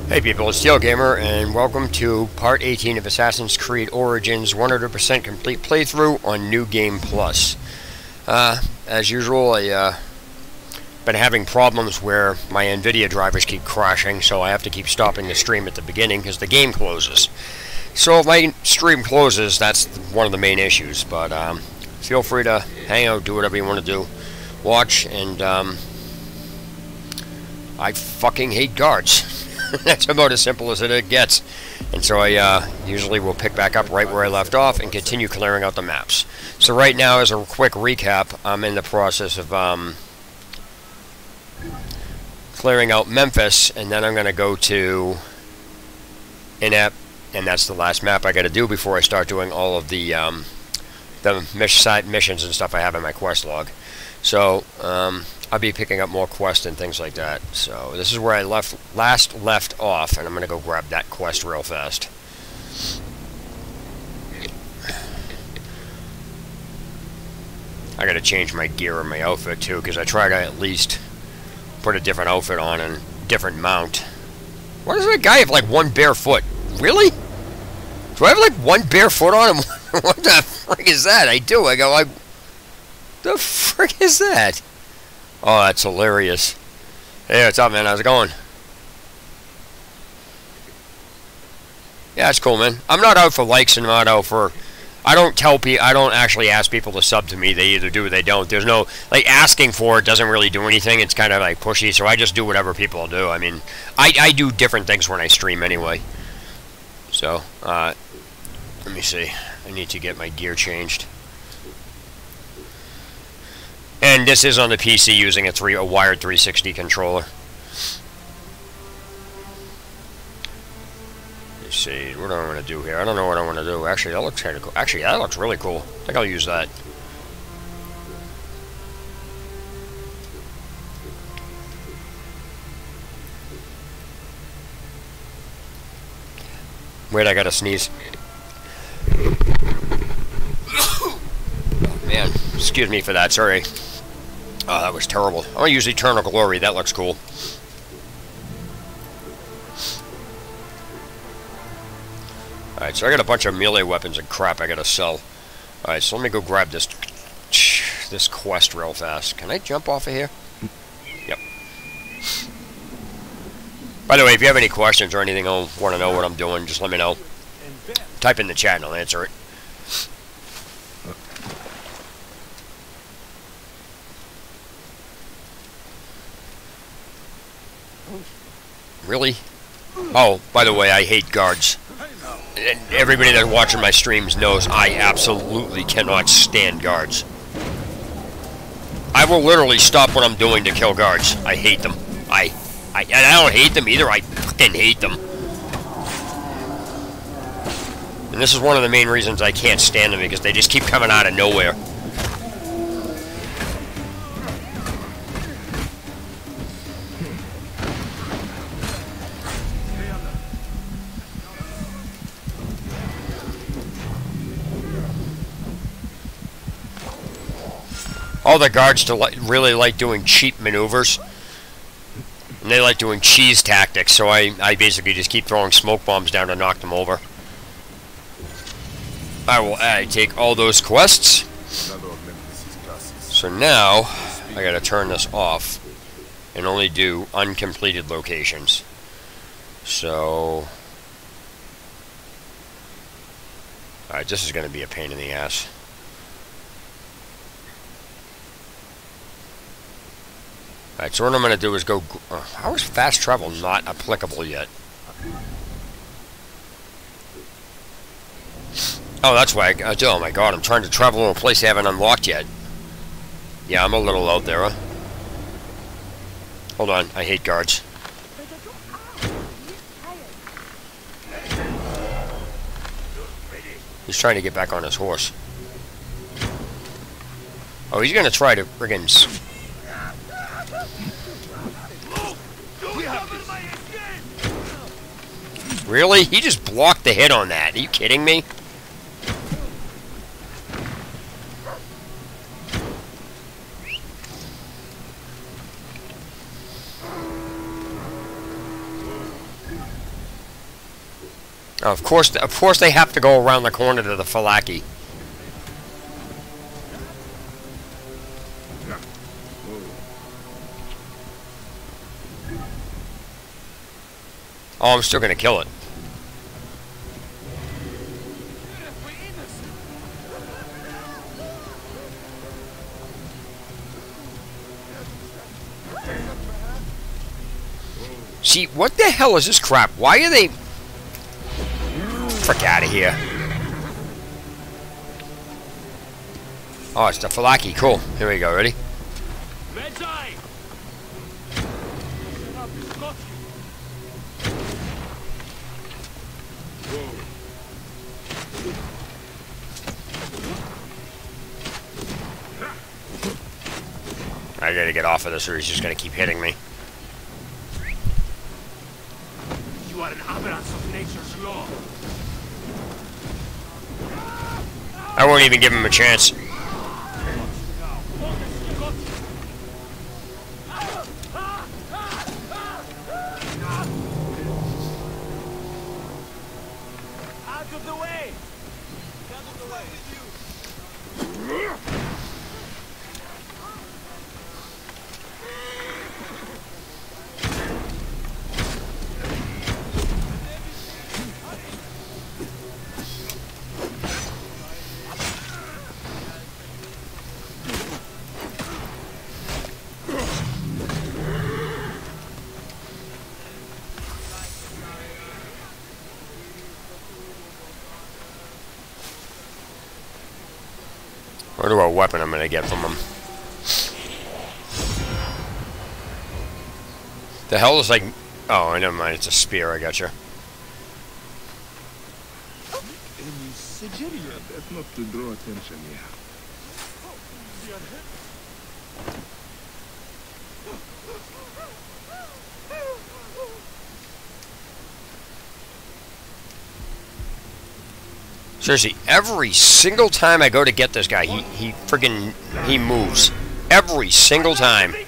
Hey people, it's Steel Gamer, and welcome to part 18 of Assassin's Creed Origins 100% complete playthrough on New Game Plus. As usual, I've been having problems where my NVIDIA drivers keep crashing, so I have to keep stopping the stream at the beginning because the game closes. So if my stream closes, that's one of the main issues, but feel free to hang out, do whatever you want to do, watch, and I fucking hate guards. That's about as simple as it gets. And so I usually will pick back up right where I left off and continue clearing out the maps. So right now, as a quick recap, I'm in the process of clearing out Memphis, and then I'm going to go to Inep, and that's the last map I got to do before I start doing all of the side missions and stuff I have in my quest log. So I'll be picking up more quests and things like that. So this is where I last left off, and I'm going to go grab that quest real fast. I got to change my gear and my outfit too, because I try to at least put a different outfit on and different mount. Why does that guy have like one bare foot? Really? Do I have like one bare foot on him? What the frick is that? I do. I go like, the frick is that? Oh, that's hilarious. Hey, what's up, man? How's it going? Yeah, it's cool, man. I'm not out for likes and not out for... I don't actually ask people to sub to me. They either do or they don't. There's no... Like, asking for it doesn't really do anything. It's kind of, like, pushy, so I just do whatever people do. I mean, I do different things when I stream anyway. So, let me see. I need to get my gear changed. And this is on the PC using a wired 360 controller. Let's see, what do I want to do here? I don't know what I want to do. Actually, that looks kind of cool. Actually, that looks really cool. I think I'll use that. Wait, I gotta sneeze. Oh, man, excuse me for that, sorry. Oh, that was terrible. I'm going to use Eternal Glory. That looks cool. Alright, so I got a bunch of melee weapons and crap I got to sell. Alright, so let me go grab this quest real fast. Can I jump off of here? Yep. By the way, if you have any questions or anything or want to know what I'm doing, just let me know. Type in the chat and I'll answer it. Really? Oh, by the way, I hate guards. And everybody that's watching my streams knows I absolutely cannot stand guards. I will literally stop what I'm doing to kill guards. I hate them. I don't hate them either. I fucking hate them. And this is one of the main reasons I can't stand them, because they just keep coming out of nowhere. All the guards really like doing cheap maneuvers, and they like doing cheese tactics, so I basically just keep throwing smoke bombs down to knock them over. I take all those quests, so now I gotta turn this off and only do uncompleted locations. So, alright, this is gonna be a pain in the ass. Alright, so what I'm going to do is go... how is fast travel not applicable yet? Oh, that's why oh my god, I'm trying to travel to a place I haven't unlocked yet. Yeah, I'm a little out there, huh? Hold on, I hate guards. He's trying to get back on his horse. Oh, he's going to try to friggin... Really? He just blocked the hit on that. Are you kidding me? Of course they have to go around the corner to the Falaki. Oh, I'm still gonna kill it. See, what the hell is this crap? Why are they... Frick out of here. Oh, it's the Falaki. Cool. Here we go. Ready? I gotta get off of this or he's just gonna keep hitting me. You are an aberrance of nature's law. I won't even give him a chance. Out of the way! Out of the way with you! I wonder what weapon I'm gonna get from him. The hell is like... Oh, never mind. It's a spear. I gotcha. That's not to draw attention here. Seriously, every single time I go to get this guy, he friggin' he moves. Every single time. Where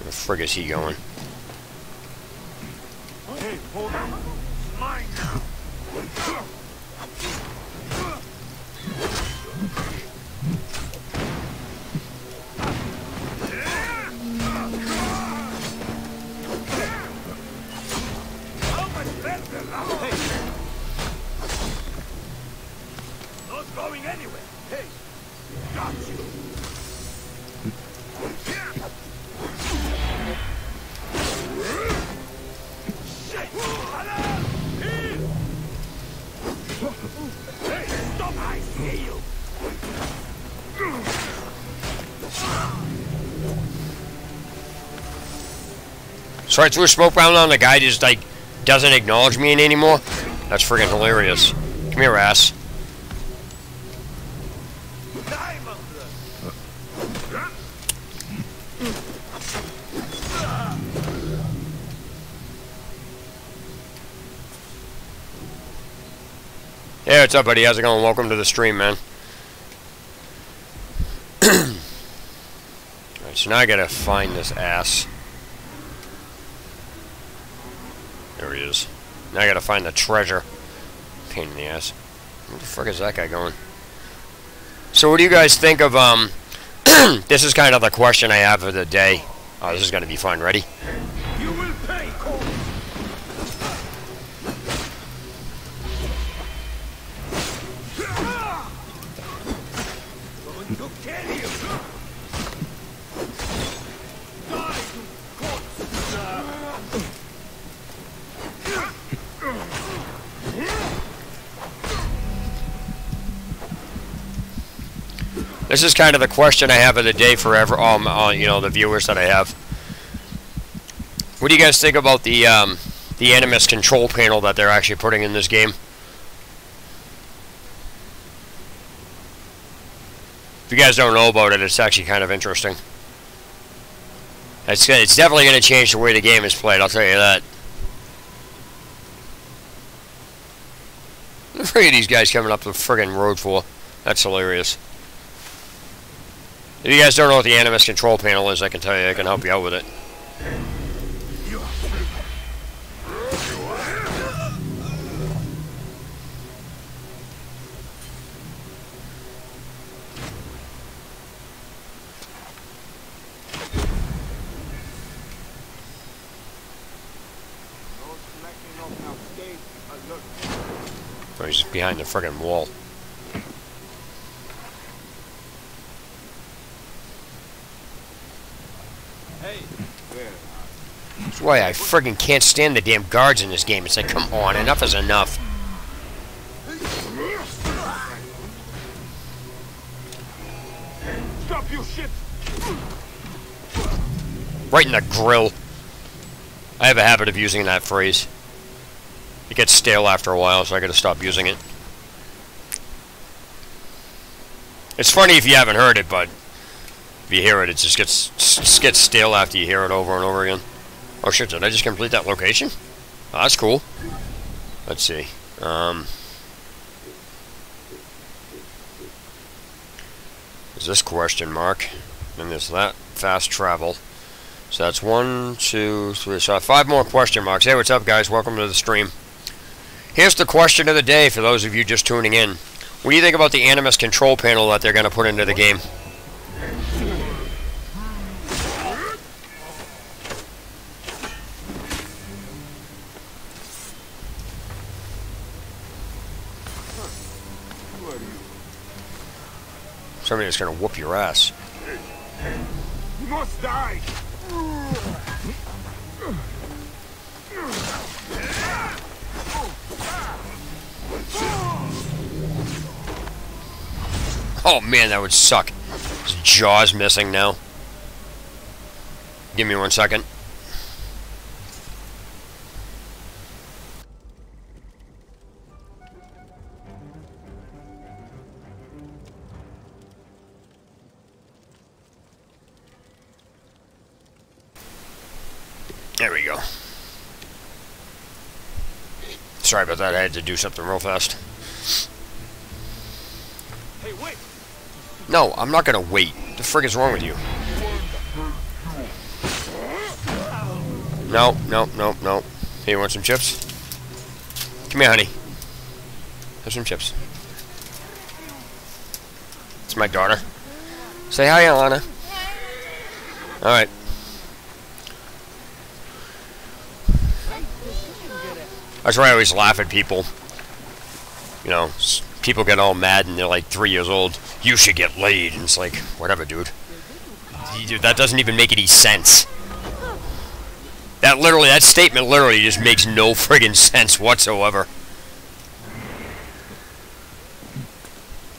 the frig is he going? Hey, hold on. Mine now. How much better now? Hey. Not going anywhere. Hey. Got you. So I threw a smoke round on the guy, just like doesn't acknowledge me anymore. That's friggin' hilarious. Come here, ass. Hey, what's up, buddy? How's it going? Welcome to the stream, man. Alright, so now I gotta find this ass. There he is. Now I gotta find the treasure. Pain in the ass. Where the frick is that guy going? So what do you guys think of, this is kind of the question I have for the day. Oh, this is gonna be fun. Ready? You will pay, Cole. Going to kill you. Die, you corpse. This is kind of the question I have of the day for you know, the viewers that I have. What do you guys think about the Animus control panel that they're actually putting in this game? If you guys don't know about it, it's actually kind of interesting. It's definitely going to change the way the game is played, I'll tell you that. Three of these guys coming up the friggin' road for. That's hilarious. If you guys don't know what the Animus control panel is, I can tell you, I can help you out with it. Oh, he's just behind the friggin' wall. That's why I friggin' can't stand the damn guards in this game. It's like, come on, enough is enough. Stop you shit! Right in the grill. I have a habit of using that phrase. It gets stale after a while, so I gotta stop using it. It's funny if you haven't heard it, but if you hear it, it just gets stale after you hear it over and over again. Oh shit, did I just complete that location? Oh, that's cool. Let's see. Is this question mark? And there's that fast travel. So that's 1, 2, 3. So I have 5 more question marks. Hey, what's up, guys? Welcome to the stream. Here's the question of the day for those of you just tuning in. What do you think about the Animus control panel that they're going to put into the game? Somebody that's going to whoop your ass. You must die! Oh man, that would suck. His jaw's missing now. Give me 1 second. There we go. Sorry about that, I had to do something real fast. Hey, wait! No, I'm not gonna wait. What the frick is wrong with you? No, no, no, no. Hey, you want some chips? Come here, honey. Have some chips. It's my daughter. Say hi, Alana. Alright. That's why I always laugh at people. You know, people get all mad and they're like 3 years old. You should get laid. And it's like, whatever, dude. That doesn't even make any sense. That statement literally just makes no friggin' sense whatsoever.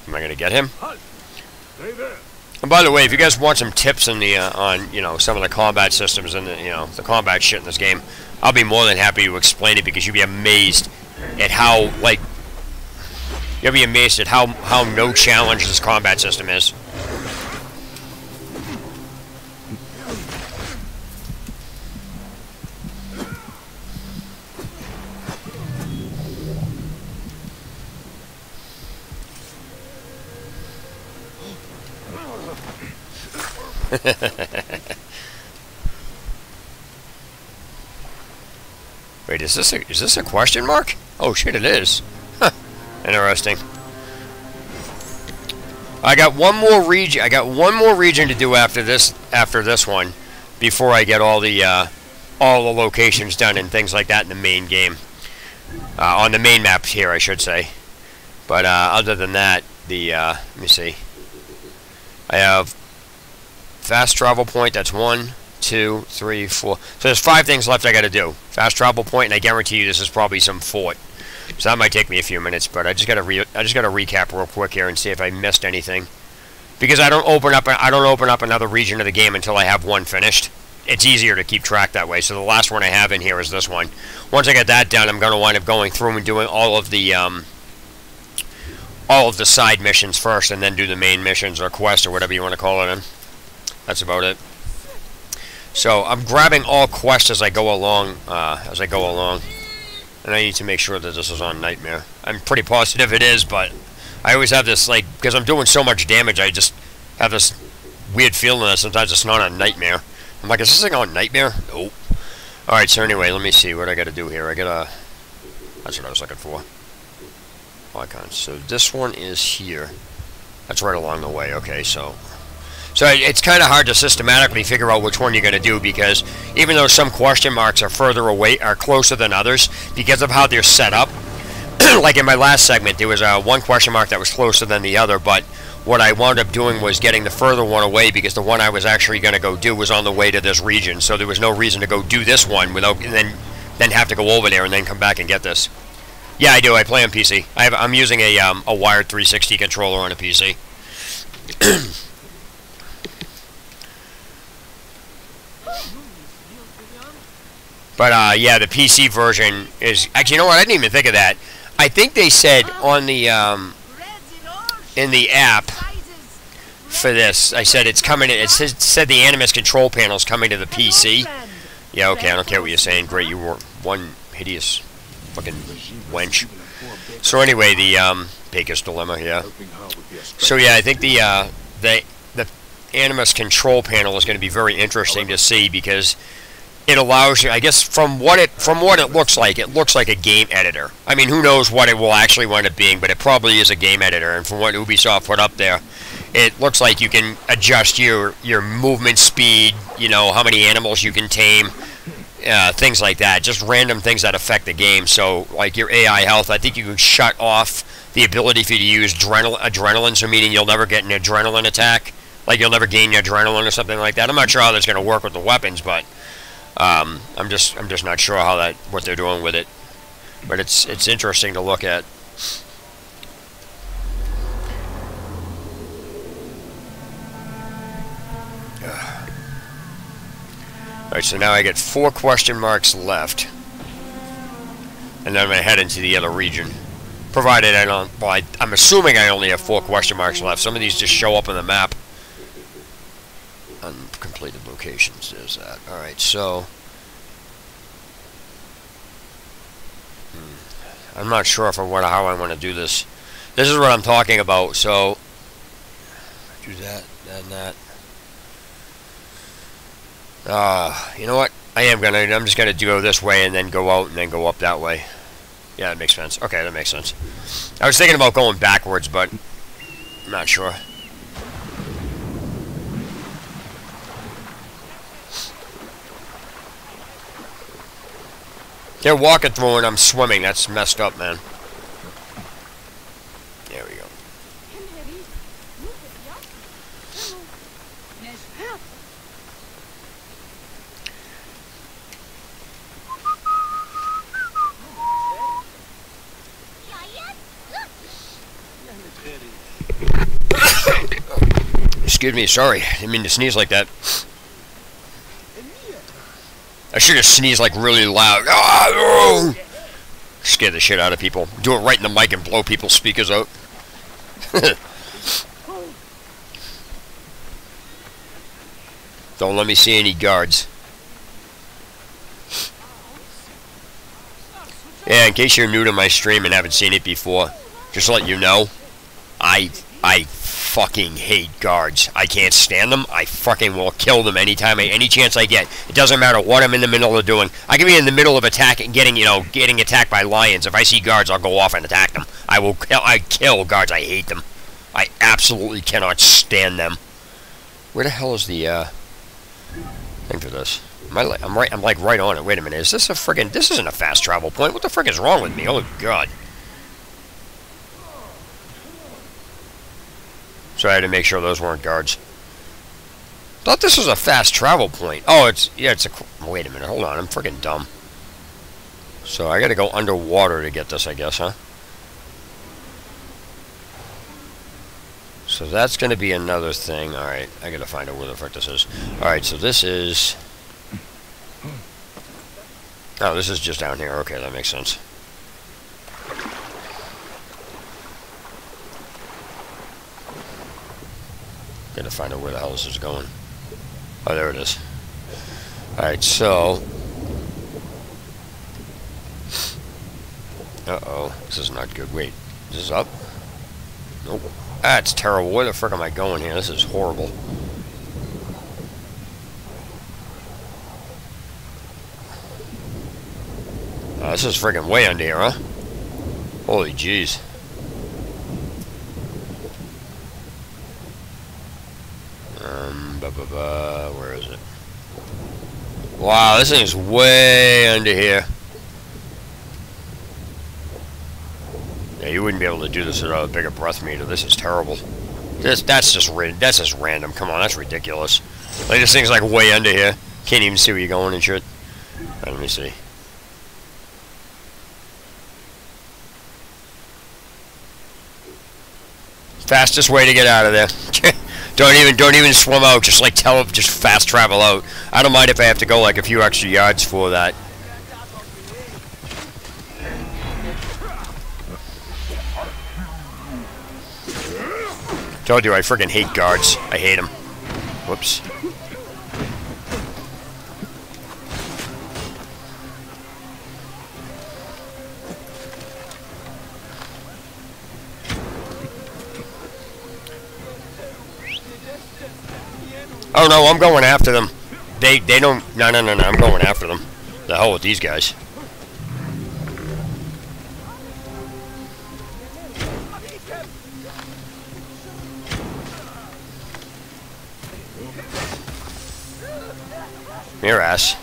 Am I gonna get him? Stay there. And by the way, if you guys want some tips in the on some of the combat systems and the combat shit in this game, I'll be more than happy to explain it, because you'll be amazed at how how no challenge this combat system is. Wait, is this a question mark? Oh shit, it is. Huh. Interesting. I got one more region to do after this one, before I get all the locations done and things like that in the main game. On the main map here, I should say. But other than that, let me see. I have fast travel point. That's 1, 2, 3, 4. So there's 5 things left I got to do. Fast travel point, and I guarantee you this is probably some fort. So that might take me a few minutes, but I just gotta recap real quick here and see if I missed anything, because I don't open up another region of the game until I have one finished. It's easier to keep track that way. So the last one I have in here is this one. Once I get that done, I'm gonna wind up going through and doing all of the side missions first, and then do the main missions or quests or whatever you want to call it. That's about it. So I'm grabbing all quests as I go along. And I need to make sure that this is on Nightmare. I'm pretty positive it is, but I always have this, like, because I'm doing so much damage, I just have this weird feeling that sometimes it's not on Nightmare. I'm like, is this thing on Nightmare? Nope. Alright, so anyway, let me see what I gotta do here. I gotta... That's what I was looking for. Icons. So this one is here. That's right along the way. Okay, so it's kind of hard to systematically figure out which one you're going to do, because even though some question marks are further away, are closer than others, because of how they're set up. Like in my last segment, there was one question mark that was closer than the other, but what I wound up doing was getting the further one away, because the one I was actually going to go do was on the way to this region, so there was no reason to go do this one without, and then have to go over there and then come back and get this. Yeah, I do. I play on PC. I'm using a wired 360 controller on a PC. But yeah, the PC version is actually. You know what? I didn't even think of that. I think they said on the in the app for this, I said it's coming. It said the Animus control panel is coming to the PC. Yeah, okay. I don't care what you're saying. Great, you were one hideous fucking wench. So anyway, the Pecos Dilemma, yeah. So yeah, I think the Animus control panel is going to be very interesting to see, because it allows you, I guess, from what it looks like a game editor. I mean, who knows what it will actually wind up being, but it probably is a game editor. And from what Ubisoft put up there, it looks like you can adjust your movement speed, you know, how many animals you can tame. Things like that, just random things that affect the game. So, like your AI health, I think you can shut off the ability for you to use adrenaline, so meaning you'll never get an adrenaline attack, like you'll never gain adrenaline or something like that. I'm not sure how that's going to work with the weapons, but I'm just not sure how what they're doing with it. But it's interesting to look at. Alright, so now I get 4 question marks left. And then I'm going to head into the other region. Provided I don't... Well, I'm assuming I only have 4 question marks left. Some of these just show up on the map. Uncompleted locations, there's that. Alright, so... I'm not sure how I want to do this. This is what I'm talking about, so... Do that, and that. You know what? I'm just gonna go this way and then go out and then go up that way. Yeah, that makes sense. Okay, that makes sense. I was thinking about going backwards, but I'm not sure. They're walking through and I'm swimming. That's messed up, man. There we go. Excuse me, sorry. I didn't mean to sneeze like that. I should have sneezed like really loud. Scare the shit out of people. Do it right in the mic and blow people's speakers out. Don't let me see any guards. Yeah, in case you're new to my stream and haven't seen it before, just to let you know, I fucking hate guards. I can't stand them. I fucking will kill them any chance I get. It doesn't matter what I'm in the middle of doing. I can be in the middle of attacking, getting attacked by lions. If I see guards, I'll go off and attack them. I kill guards. I hate them. I absolutely cannot stand them. Where the hell is the thing for this? I'm like right on it. Wait a minute. Is this a friggin'... This isn't a fast travel point. What the frick is wrong with me? Oh god. So I had to make sure those weren't guards. Thought this was a fast travel point. Oh, it's a... Wait a minute, hold on, I'm freaking dumb. So I gotta go underwater to get this, I guess, huh? So that's gonna be another thing. Alright, I gotta find out where the frick this is. Alright, so this is... Oh, this is just down here. Okay, that makes sense. Gotta find out where the hell this is going. Oh, there it is. Alright, so... Uh-oh. This is not good. Wait. Is this up? Nope. That's terrible. Where the frick am I going here? This is horrible. This is freaking way under here, huh? Holy jeez. Where is it? Wow, this thing's way under here. Yeah, you wouldn't be able to do this without a bigger breath meter. This is terrible. That's just random. Come on, that's ridiculous. Like, this thing's like way under here. Can't even see where you're going and shit. Right, let me see. Fastest way to get out of there. don't even swim out. Just like just fast travel out. I don't mind if I have to go like a few extra yards for that. Told you I freaking hate guards. I hate them. Whoops. Oh no, I'm going after them. They don't. No. I'm going after them. The hell with these guys. Your ass.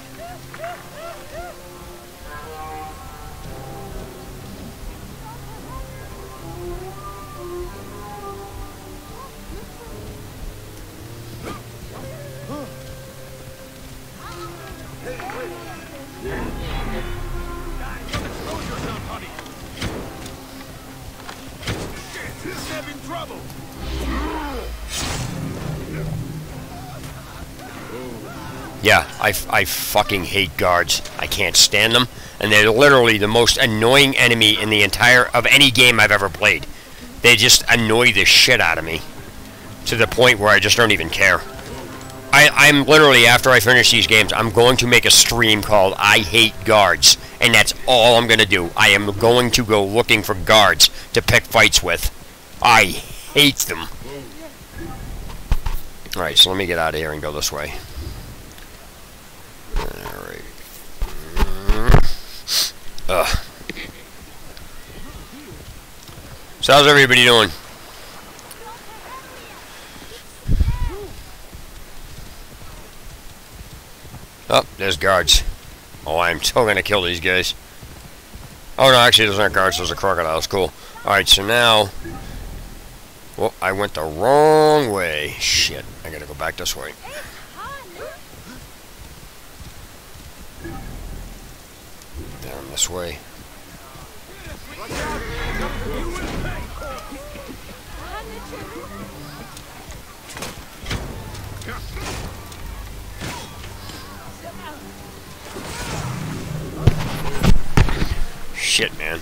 Yeah, I fucking hate guards. I can't stand them, and they're literally the most annoying enemy in the entire of any game I've ever played. They just annoy the shit out of me to the point where I just don't even care. I'm literally, after I finish these games, I'm going to make a stream called I Hate Guards, and that's all I'm going to do. I am going to go looking for guards to pick fights with. I hate them. Alright, so let me get out of here and go this way. Alright. So how's everybody doing? Oh, there's guards. Oh, I'm still gonna kill these guys. Oh no, actually those aren't guards, those are crocodiles. Cool. Alright, so now... Well, I went the wrong way. Shit, I gotta go back this way. Down this way. Shit, man.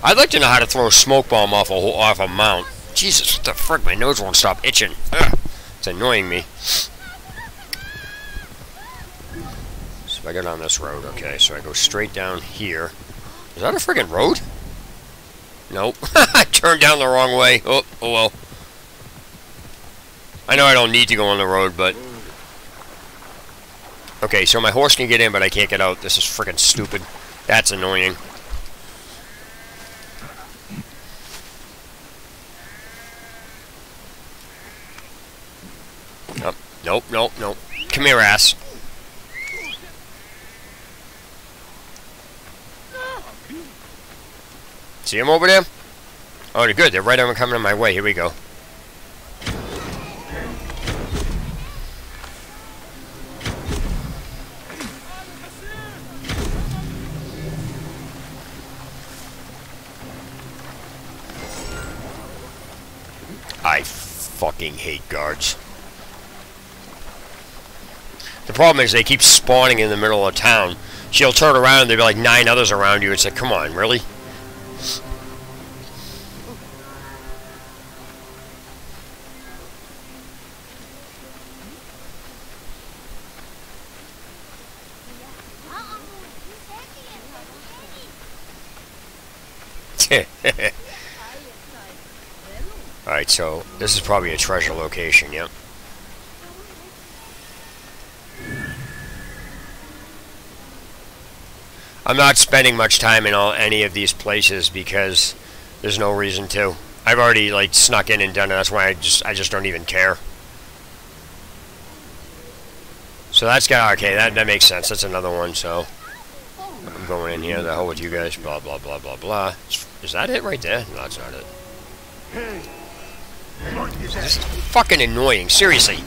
I'd like to know how to throw a smoke bomb off a mount. Jesus, what the frick? My nose won't stop itching. Ugh, it's annoying me. So if I go down this road, okay, so I go straight down here. Is that a friggin' road? Nope. I turned down the wrong way. Oh well. I know I don't need to go on the road, but... Okay, so my horse can get in, but I can't get out. This is friggin' stupid. That's annoying. Oh, nope. Come here, ass. See him over there? Oh, they're good. They're right on coming in my way. Here we go. I fucking hate guards. The problem is they keep spawning in the middle of town. She'll turn around and there'll be like 9 others around you. It's like, come on, really? Alright, so this is probably a treasure location, yep. I'm not spending much time in any of these places because there's no reason to. I've already like snuck in and done it. That's why I just don't even care. So that's got okay. That makes sense. That's another one. So I'm going in here. The hell with you guys. Blah blah blah blah blah. Is that it right there? No, that's not it. This is fucking annoying. Seriously.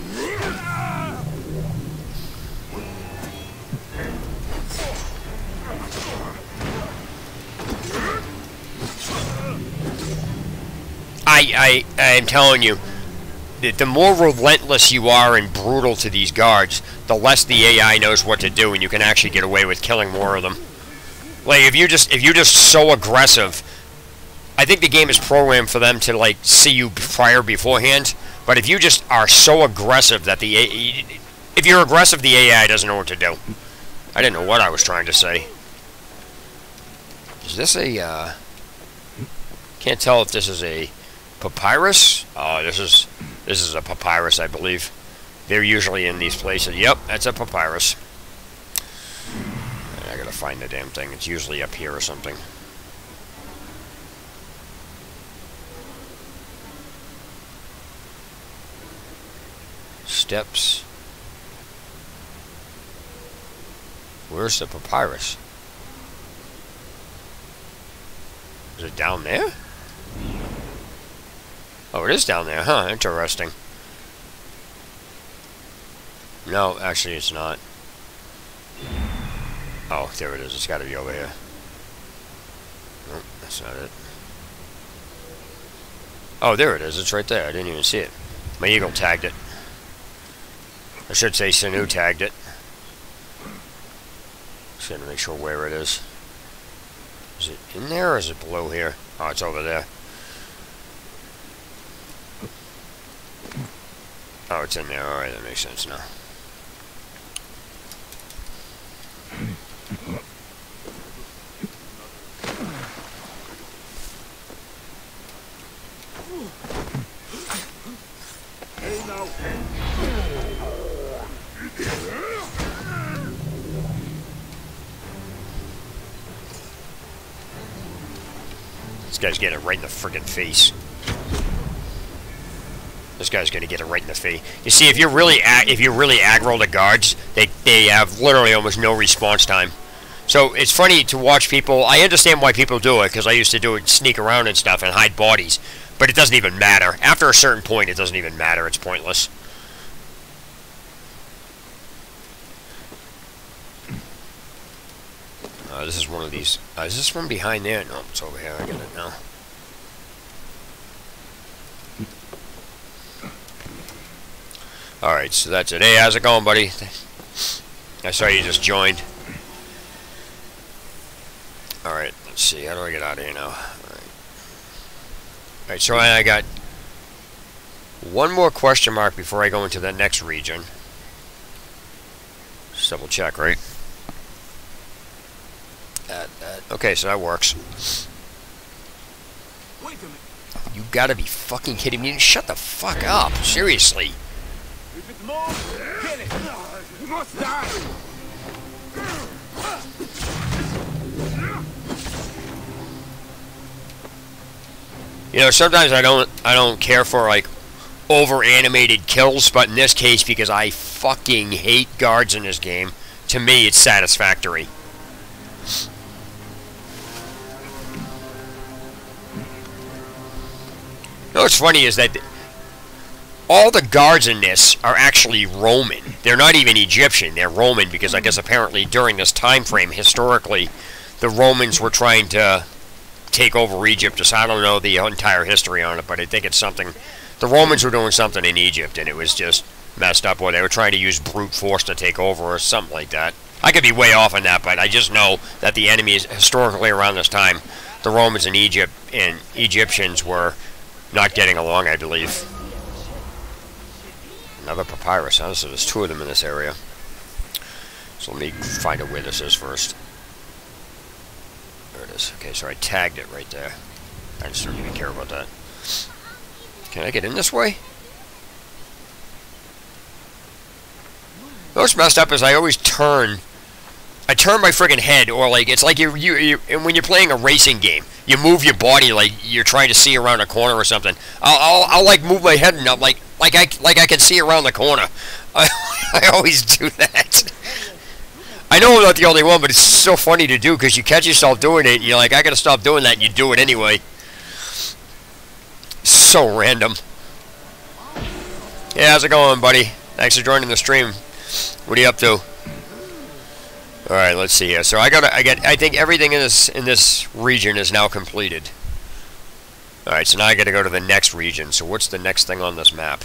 I am telling you, the more relentless you are and brutal to these guards, the less the AI knows what to do, and you can actually get away with killing more of them. Like if you're just so aggressive, I think the game is programmed for them to like see you fire beforehand. But if you just are so aggressive that if you're aggressive, the AI doesn't know what to do. I didn't know what I was trying to say. Is this a? Can't tell if this is a papyrus. Oh, this is a papyrus, I believe. They're usually in these places. Yep, that's a papyrus. I gotta find the damn thing. It's usually up here or something. Steps. Where's the papyrus? Is it down there? Oh, it is down there, huh? Interesting. No, actually it's not. Oh, there it is. It's got to be over here. Nope, that's not it. Oh, there it is. It's right there. I didn't even see it. My eagle tagged it. I should say Sanu tagged it. Just gotta make sure where it is. Is it in there or is it below here? Oh, it's over there. Oh, it's in there. Alright, that makes sense now. This guy's getting it right in the friggin' face. This guy's gonna get it right in the face. You see, if you really aggro the guards, they have literally almost no response time. So it's funny to watch people. I understand why people do it because I used to do it, sneak around and stuff, and hide bodies. But it doesn't even matter. After a certain point, it doesn't even matter. It's pointless. This is one of these. Is this one behind there? No, it's over here. I get it now. Alright, so that's it. Hey, how's it going, buddy? I saw you just joined. Alright, let's see. How do I get out of here now? Alright, so I got one more question mark before I go into the next region. Just double check, right? Okay, so that works. Wait a minute. You gotta be fucking kidding me. Shut the fuck up. Seriously. If it moves, kill it. You must die. You know, sometimes I don't care for like over animated kills, but in this case, because I fucking hate guards in this game, to me it's satisfactory. You know what's funny is that all the guards in this are actually Roman. They're not even Egyptian. They're Roman because I guess apparently during this time frame, historically, the Romans were trying to take over Egypt. So I don't know the entire history on it, but I think it's something. The Romans were doing something in Egypt, and it was just messed up, or they were trying to use brute force to take over or something like that. I could be way off on that, but I just know that the enemies historically around this time, the Romans and Egyptians were not getting along, I believe. Another papyrus, huh? So there's two of them in this area. So let me find out where this is first. There it is. Okay, so I tagged it right there. I just don't even care about that. Can I get in this way? What's messed up is I always turn. I turn my friggin' head, or like it's like you when you're playing a racing game, you move your body like you're trying to see around a corner or something. I'll like move my head and I'm like I can see around the corner. I always do that. I know I'm not the only one, but it's so funny to do because you catch yourself doing it and you're like, I gotta stop doing that, and you do it anyway. So random. Yeah, how's it going, buddy? Thanks for joining the stream. What are you up to? All right, let's see here. So I think everything in this region is now completed. All right, so now I got to go to the next region. So what's the next thing on this map?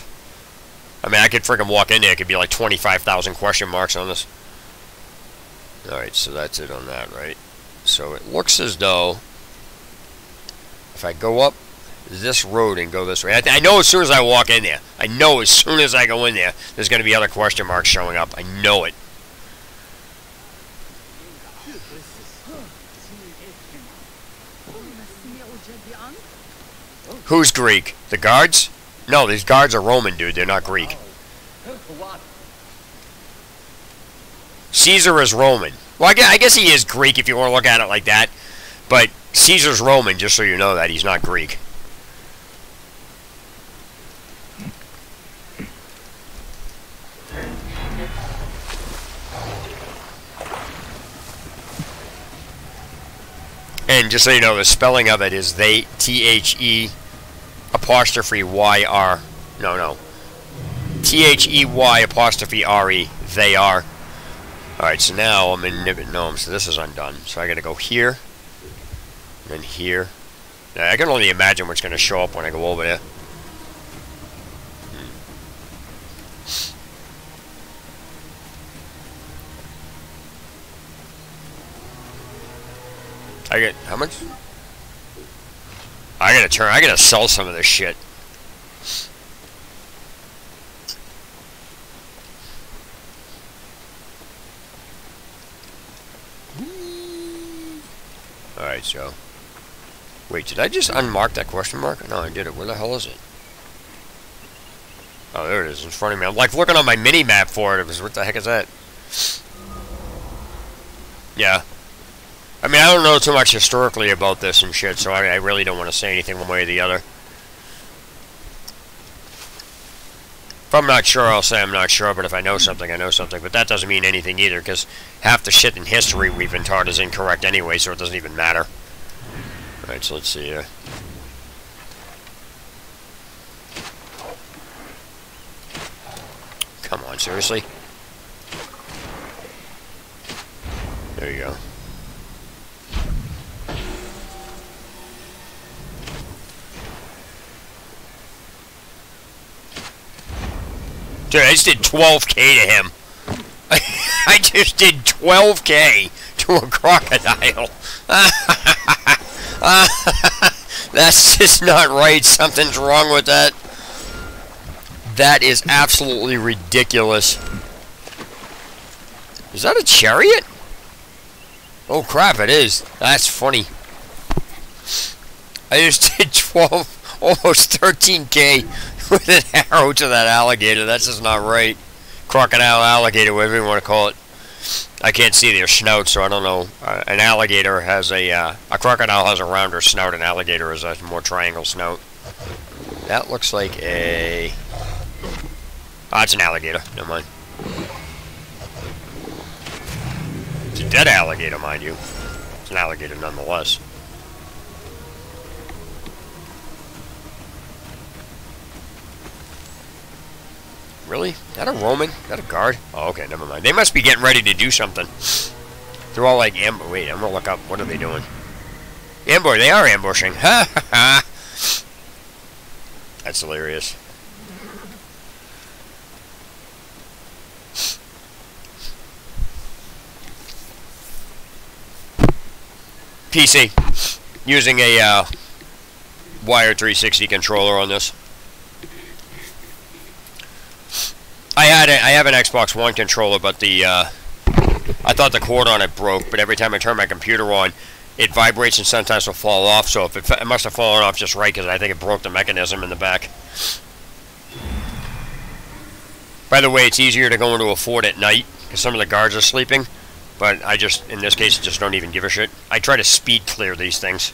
I mean, I could freaking walk in there. It could be like 25,000 question marks on this. All right, so that's it on that, right? So it looks as though if I go up this road and go this way, I know as soon as I walk in there, I know as soon as I go in there, there's going to be other question marks showing up. I know it. Who's Greek? The guards? No, these guards are Roman, dude. They're not Greek. Caesar is Roman. Well, I guess he is Greek if you want to look at it like that. But Caesar's Roman, just so you know that. He's not Greek. And just so you know, the spelling of it is they, T-H-E apostrophe Y-R. No. T-H-E-Y apostrophe R-E. They are. Alright, so now I'm in Nibbit Gnome, so this is undone. So I gotta go here. And then here. Now, I can only imagine what's gonna show up when I go over there. I get how much? I gotta sell some of this shit. Alright, so wait, did I just unmark that question mark? No, I did it. Where the hell is it? Oh, there it is in front of me. I'm like looking on my mini map for it. It was, what the heck is that? Yeah. I mean, I don't know too much historically about this and shit, so I really don't want to say anything one way or the other. If I'm not sure, I'll say I'm not sure, but if I know something, I know something. But that doesn't mean anything either, because half the shit in history we've been taught is incorrect anyway, so it doesn't even matter. Alright, so let's see here. Come on, seriously? There you go. Dude, I just did 12K to him. I just did 12K to a crocodile. That's just not right. Something's wrong with that. That is absolutely ridiculous. Is that a chariot? Oh crap, it is. That's funny. I just did 12, almost 13K with an arrow to that alligator. That's just not right. Crocodile, alligator, whatever you want to call it. I can't see their snout, so I don't know. An alligator has a crocodile has a rounder snout. An alligator has a more triangle snout. That looks like a... Oh, it's an alligator. Never mind. It's a dead alligator, mind you. It's an alligator nonetheless. Really? Is that a Roman? Is that a guard? Oh, okay, never mind. They must be getting ready to do something. They're all like, wait, I'm gonna look up. What are they doing? Ambush. They are ambushing. Ha ha ha. That's hilarious. PC. Using a Wire 360 controller on this. I have an Xbox One controller, but the I thought the cord on it broke. But every time I turn my computer on, it vibrates and sometimes will fall off. So if it must have fallen off just right because I think it broke the mechanism in the back. By the way, it's easier to go into a fort at night because some of the guards are sleeping. But I just, in this case, just don't even give a shit. I try to speed clear these things.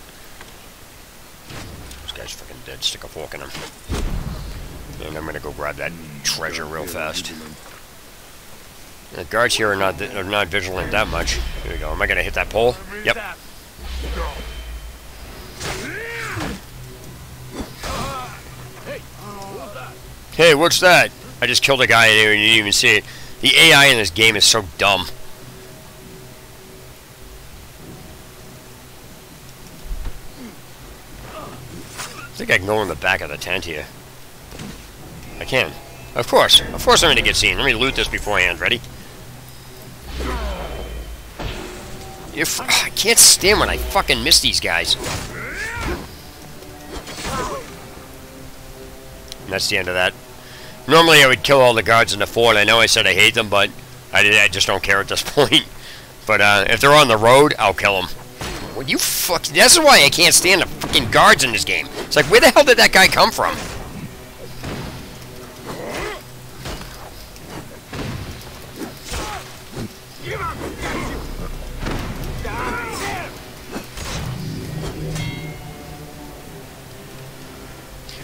This guy's freaking dead. Stick a fork in him. And I'm gonna go grab that treasure real fast. The guards here are not vigilant that much. Here we go. Am I gonna hit that pole? Yep. Hey, what's that? I just killed a guy and you didn't even see it. The AI in this game is so dumb. I think I can go in the back of the tent here. I can. Of course I'm gonna get seen. Let me loot this beforehand. Ready? I can't stand when I fucking miss these guys. And that's the end of that. Normally I would kill all the guards in the fort. I know I said I hate them, but I just don't care at this point. But if they're on the road, I'll kill them. Well, you fuck. That's why I can't stand the fucking guards in this game. It's like, where the hell did that guy come from?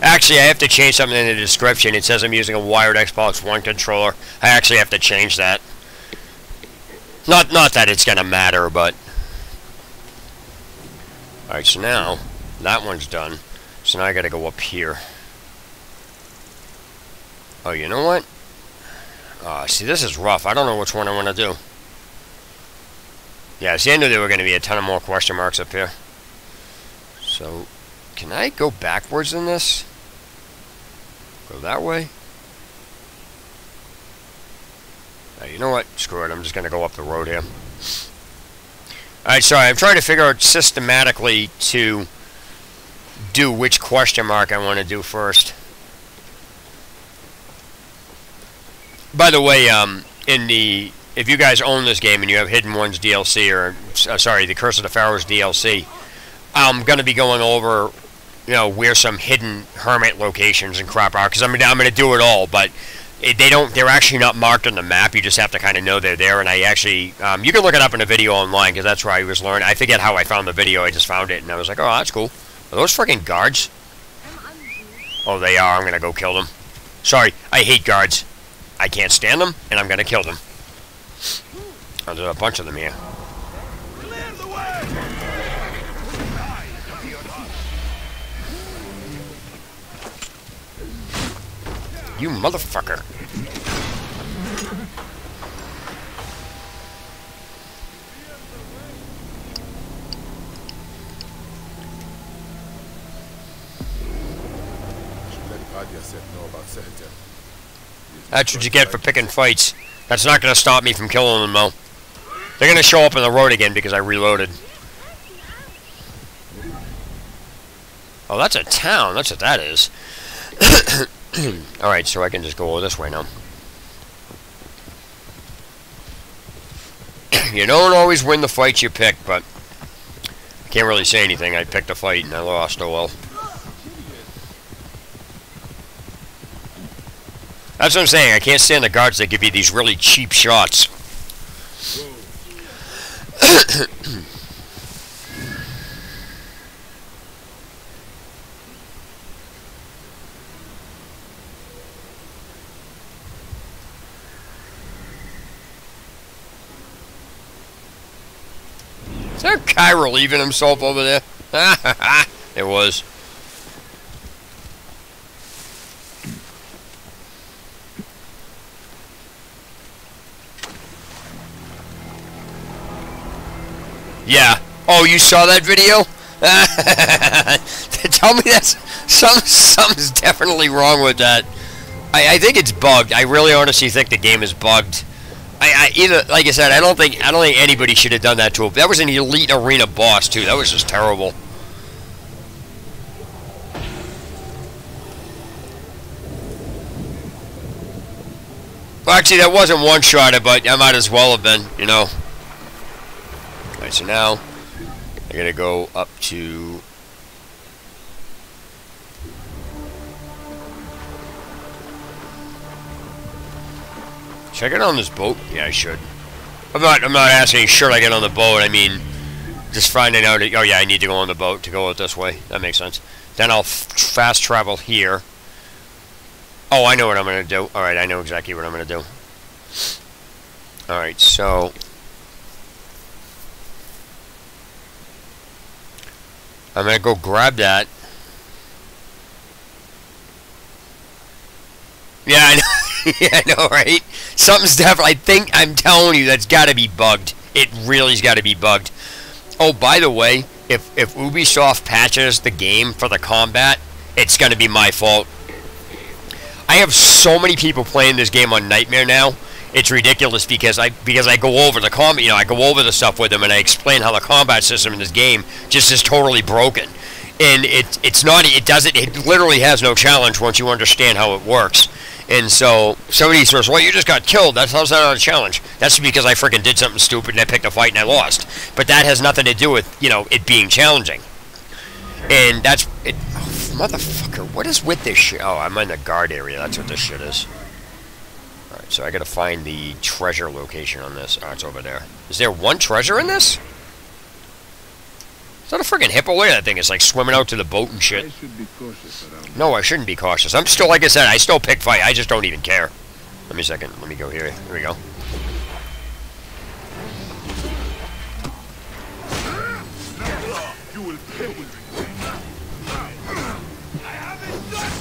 Actually, I have to change something in the description. It says I'm using a wired Xbox One controller. I actually have to change that. Not that it's gonna matter, but... Alright, so now, that one's done. So now I gotta go up here. Oh, you know what? See, this is rough. I don't know which one I want to do. Yeah, see, I knew there were going to be a ton of more question marks up here. So, can I go backwards in this? Go that way? You know what? Screw it. I'm just going to go up the road here. Alright, so I'm trying to figure out systematically to do which question mark I want to do first. By the way, if you guys own this game and you have Hidden Ones DLC, or sorry, the Curse of the Pharaohs DLC, I'm going to be going over, you know, where some hidden hermit locations and crap are, because I'm going to do it all, but they're actually not marked on the map. You just have to kind of know they're there. And I actually, you can look it up in a video online, because that's where I was learning. I forget how I found the video. I just found it, and I was like, oh, that's cool. Are those freaking guards? Oh, they are. I'm going to go kill them. Sorry, I hate guards. I can't stand them, and I'm going to kill them. Oh, there's a bunch of them here. You motherfucker. That's what you get for picking fights. That's not going to stop me from killing them, though. They're going to show up on the road again because I reloaded. Oh, that's a town. That's what that is. Alright, so I can just go this way now. You don't always win the fights you pick, but I can't really say anything. I picked a fight and I lost. Oh well. That's what I'm saying. I can't stand the guards that give you these really cheap shots. Is there a guy relieving himself over there? It was. Yeah. Oh, you saw that video? Tell me that's something's definitely wrong with that. I think it's bugged. I really honestly think the game is bugged. Either, like I said, I don't think anybody should have done that to him. That was an elite arena boss too. That was just terrible. Well, actually, that wasn't one-shotted, but I might as well have been, you know. Alright, so now I gotta go up to... Should I get on this boat? Yeah, I should. I'm not asking should I get on the boat. I mean, just finding out that, oh yeah, I need to go on the boat to go out this way. That makes sense. Then I'll fast travel here. Oh, I know what I'm going to do. Alright, I know exactly what I'm going to do. Alright, so... I'm going to go grab that. Yeah, I know. Yeah, I know, right? Something's definitely... I'm telling you, that's got to be bugged. It really's got to be bugged. Oh, by the way, if Ubisoft patches the game for the combat, it's going to be my fault. I have so many people playing this game on Nightmare now. It's ridiculous because I go over the combat, I go over the stuff with them and I explain how the combat system in this game just is totally broken. And it literally has no challenge once you understand how it works. And so somebody says, well, you just got killed. How's that not a challenge? That's because I freaking did something stupid and I picked a fight and I lost. But that has nothing to do with, it being challenging. And that's it. Oh, motherfucker, what is with this shit? Oh, I'm in the guard area. That's what this shit is. Alright, so I gotta find the treasure location on this. Oh, it's over there. Is there one treasure in this? Is that a freaking hippo? Look at that thing. It's like swimming out to the boat and shit. I should be cautious around. No, I shouldn't be cautious. I'm still, like I said, I still pick fight. I just don't even care. Let me a second. Let me go here. Here we go. You will pay with me. I haven't done.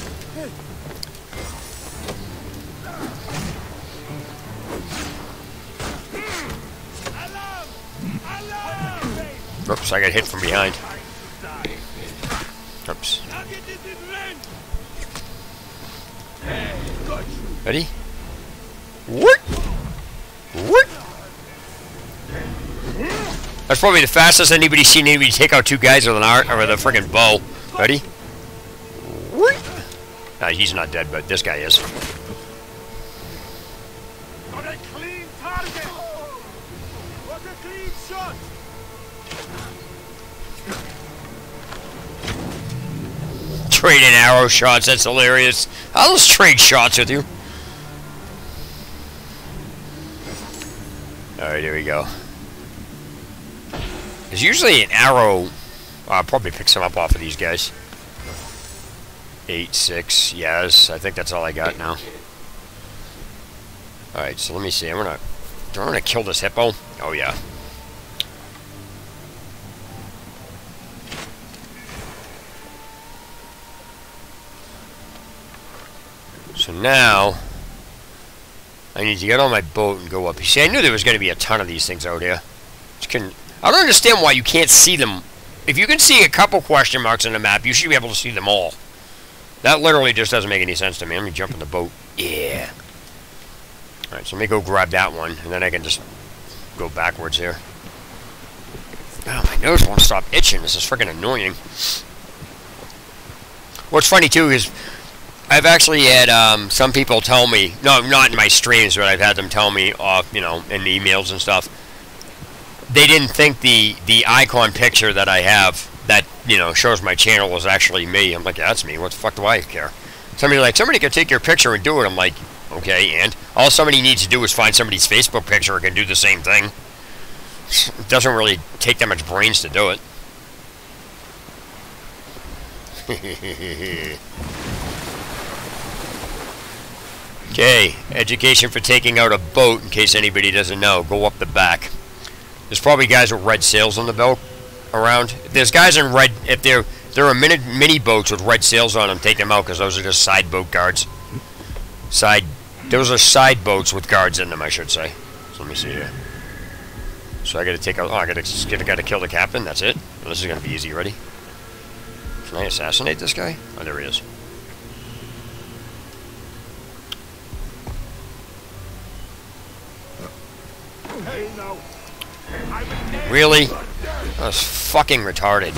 Oops, I got hit from behind. Oops. Ready? What? What? That's probably the fastest anybody's seen anybody take out two guys with an arc or with a friggin' bow. Ready? What? He's not dead, but this guy is. Got a clean target. Got a clean shot. Trading arrow shots, that's hilarious. I'll just trade shots with you. Alright, here we go. There's usually an arrow. I'll probably pick some up off of these guys. 8, 6, yes. I think that's all I got now. Alright, so let me see. Do I want to kill this hippo? Oh, yeah. So now, I need to get on my boat and go up. You see, I knew there was going to be a ton of these things out here. I don't understand why you can't see them. If you can see a couple question marks on the map, you should be able to see them all. That literally just doesn't make any sense to me. Let me jump in the boat. Yeah. Alright, so let me go grab that one, and then I can just go backwards here. Oh, my nose won't stop itching. This is freaking annoying. What's funny, too, is I've actually had some people tell me, no, not in my streams, but I've had them tell me off, in emails and stuff. They didn't think the icon picture that I have that, shows my channel was actually me. I'm like, yeah, that's me. What the fuck do I care? Somebody could take your picture and do it. I'm like, okay, and all somebody needs to do is find somebody's Facebook picture and can do the same thing. It doesn't really take that much brains to do it. Okay, education for taking out a boat, in case anybody doesn't know. Go up the back. There's probably guys with red sails on the boat around. If there's guys in red, if there are mini boats with red sails on them, take them out, because those are just side boat guards. Those are side boats with guards in them, I should say. So let me see here. So I gotta take out, I gotta kill the captain, that's it? Well, this is gonna be easy, ready? Can I assassinate this guy? Oh, there he is. Really? That was fucking retarded.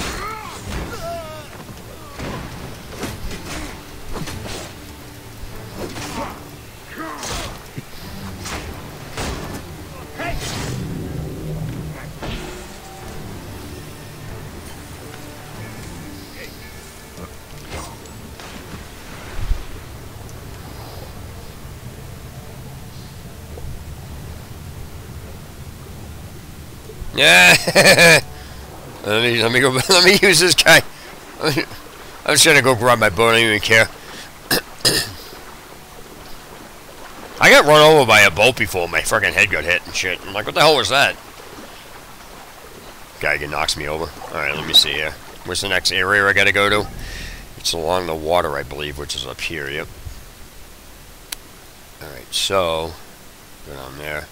Yeah. let me go. Let me use this guy. I'm just gonna go grab my boat. I don't even care. I got run over by a boat before. My fucking head got hit and shit. I'm like, what the hell was that? Guy knocks me over. All right, let me see here. Where's the next area I gotta go to? It's along the water, I believe, which is up here. Yep. All right, so go down there.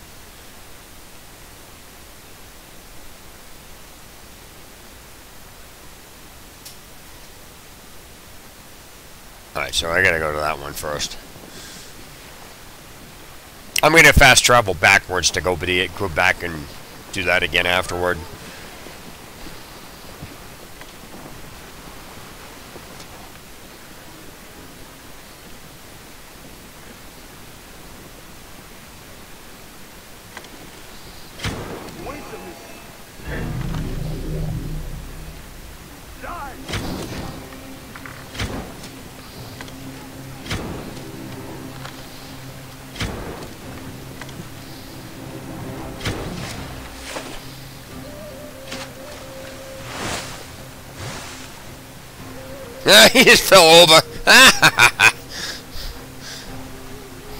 Alright, so I gotta go to that one first. I'm gonna fast travel backwards to go back and do that again afterward. He just fell over.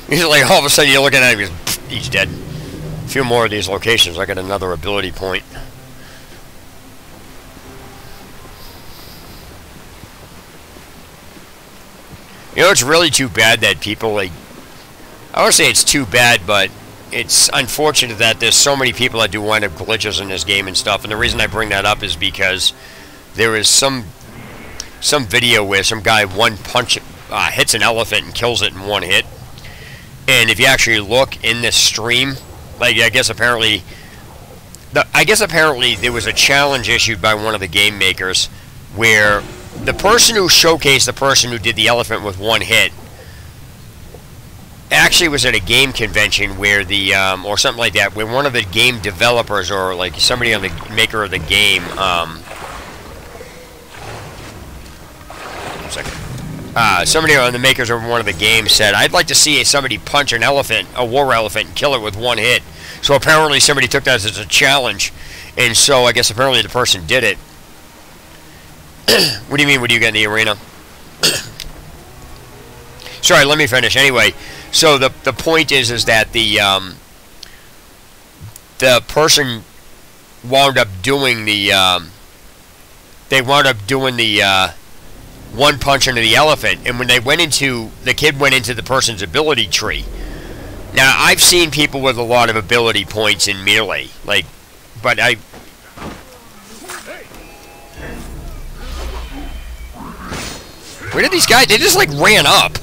He's like, all of a sudden you're looking at him, he's dead. A few more of these locations, I got another ability point. You know, it's really too bad that people, like, I won't say it's too bad, but it's unfortunate that there's so many people that do wind up glitches in this game and stuff. And the reason I bring that up is because there is some video where some guy one punch hits an elephant and kills it in one hit. And if you actually look in this stream, like I guess apparently there was a challenge issued by one of the game makers where the person who showcased the person who did the elephant with one hit actually was at a game convention where the or something like that, where one of the game developers or like somebody on the maker of the game somebody on the makers of one of the games said, I'd like to see somebody punch an elephant, a war elephant, and kill it with one hit. So apparently somebody took that as a challenge, and so I guess apparently the person did it. What do you mean, what do you get in the arena? Sorry, let me finish. Anyway, so the point is that the person wound up doing the one punch into the elephant, and when the kid went into the person's ability tree. Now, I've seen people with a lot of ability points in Melee, like, but where did these guys, they just like ran up.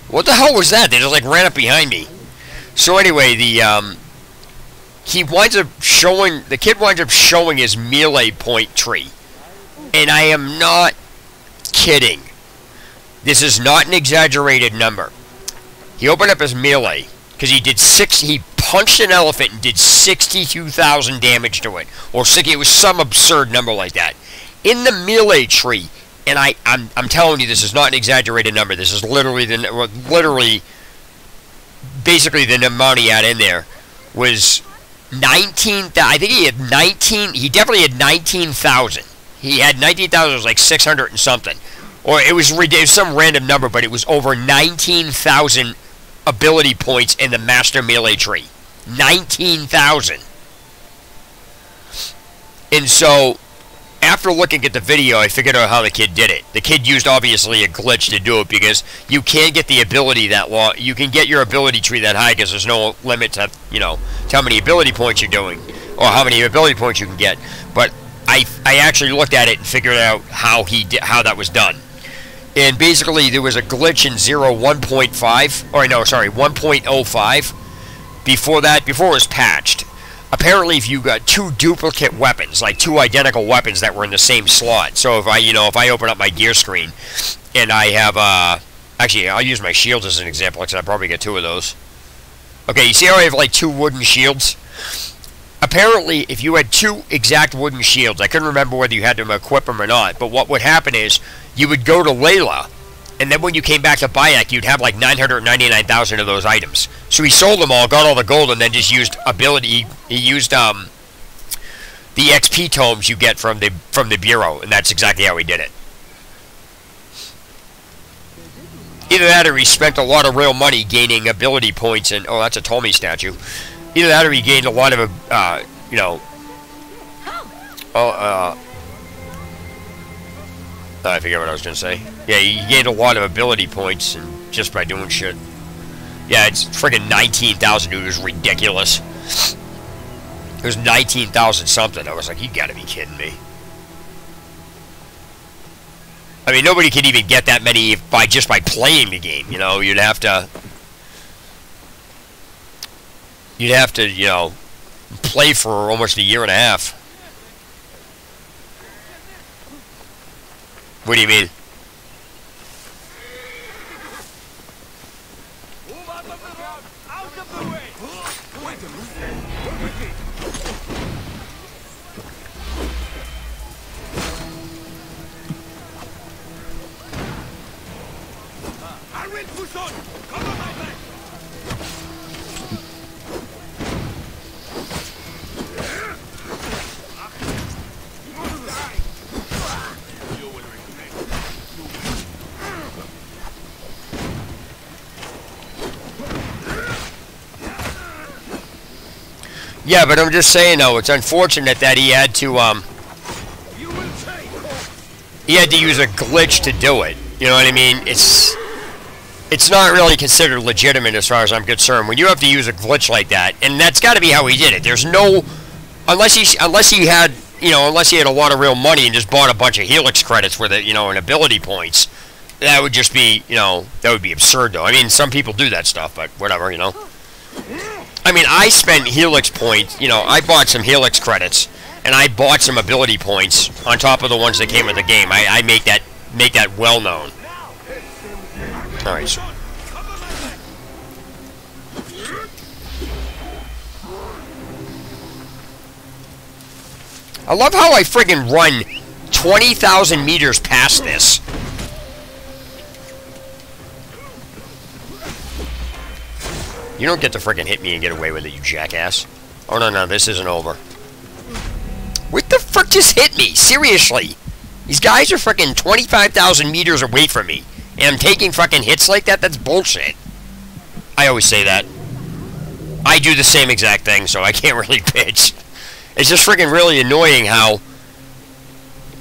What the hell was that? They just like ran up behind me. So anyway, the kid winds up showing his Melee point tree. And I am not kidding. This is not an exaggerated number. He opened up his Melee because he punched an elephant and did 62,000 damage to it, or it was some absurd number like that in the Melee tree. And I'm telling you, this is not an exaggerated number. This is literally basically the amount he had in there was 19. I think he had 19. He definitely had 19,000. He had 19,000. It was like 600 and something, or it was some random number, but it was over 19,000 ability points in the Master Melee tree. 19,000. And so, after looking at the video, I figured out how the kid did it. The kid used, obviously, a glitch to do it, because you can't get the ability that long. You can get your ability tree that high, because there's no limit to, to how many ability points you're doing, or how many ability points you can get. But I actually looked at it and figured out how that was done. And basically, there was a glitch in 1.05. Before it was patched. Apparently, if you got two duplicate weapons, like two identical weapons that were in the same slot. So if I open up my gear screen, and I have, actually, I'll use my shields as an example, because I probably get two of those. Okay, you see how I have like two wooden shields? Apparently, if you had two exact wooden shields, I couldn't remember whether you had to equip them or not, but what would happen is, you would go to Layla, and then when you came back to Bayek, you'd have like 999,000 of those items. So he sold them all, got all the gold, and then just used ability. He used the XP tomes you get from the bureau, and that's exactly how he did it. Either that, or he spent a lot of real money gaining ability points, and oh, that's a Tommy statue. Either that, or he gained a lot of you know, I forget what I was gonna say. Yeah, he gained a lot of ability points, and just by doing shit. Yeah, it's friggin' 19,000, dude. It was ridiculous. It was 19,000 something. I was like, you gotta be kidding me. I mean, nobody could even get that many by playing the game. You know, you'd have to, you know, play for almost a year and a half. What do you mean? Move out of the road! Out of the way! Wait a minute! I will push on! Cover my back! Yeah, but I'm just saying though, it's unfortunate that he had to use a glitch to do it. You know what I mean? It's not really considered legitimate as far as I'm concerned. When you have to use a glitch like that, and that's got to be how he did it. There's no, unless he had a lot of real money and just bought a bunch of Helix credits with it, you know, and ability points. That would just be, you know, that would be absurd though. I mean, some people do that stuff, but whatever, you know. I mean, I spent Helix points, you know, I bought some Helix credits, and I bought some ability points on top of the ones that came with the game. I make that well known. Alright, so. I love how I friggin' run 20,000 meters past this. You don't get to friggin' hit me and get away with it, you jackass. Oh, no, this isn't over. What the fuck just hit me? Seriously. These guys are friggin' 25,000 meters away from me. And I'm taking fucking hits like that? That's bullshit. I always say that. I do the same exact thing, so I can't really bitch. It's just friggin' really annoying how,